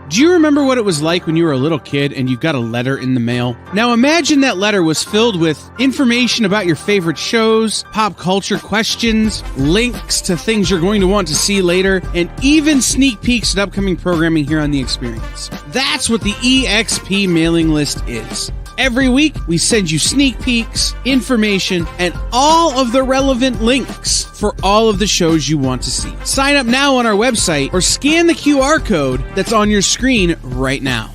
Do you remember what it was like when you were a little kid and you got a letter in the mail? Now imagine that letter was filled with information about your favorite shows, pop culture questions, links to things you're going to want to see later, and even sneak peeks at upcoming programming here on The Experience. That's what the EXP mailing list is. Every week, we send you sneak peeks, information, and all of the relevant links for all of the shows you want to see. Sign up now on our website or scan the QR code that's on your screen right now.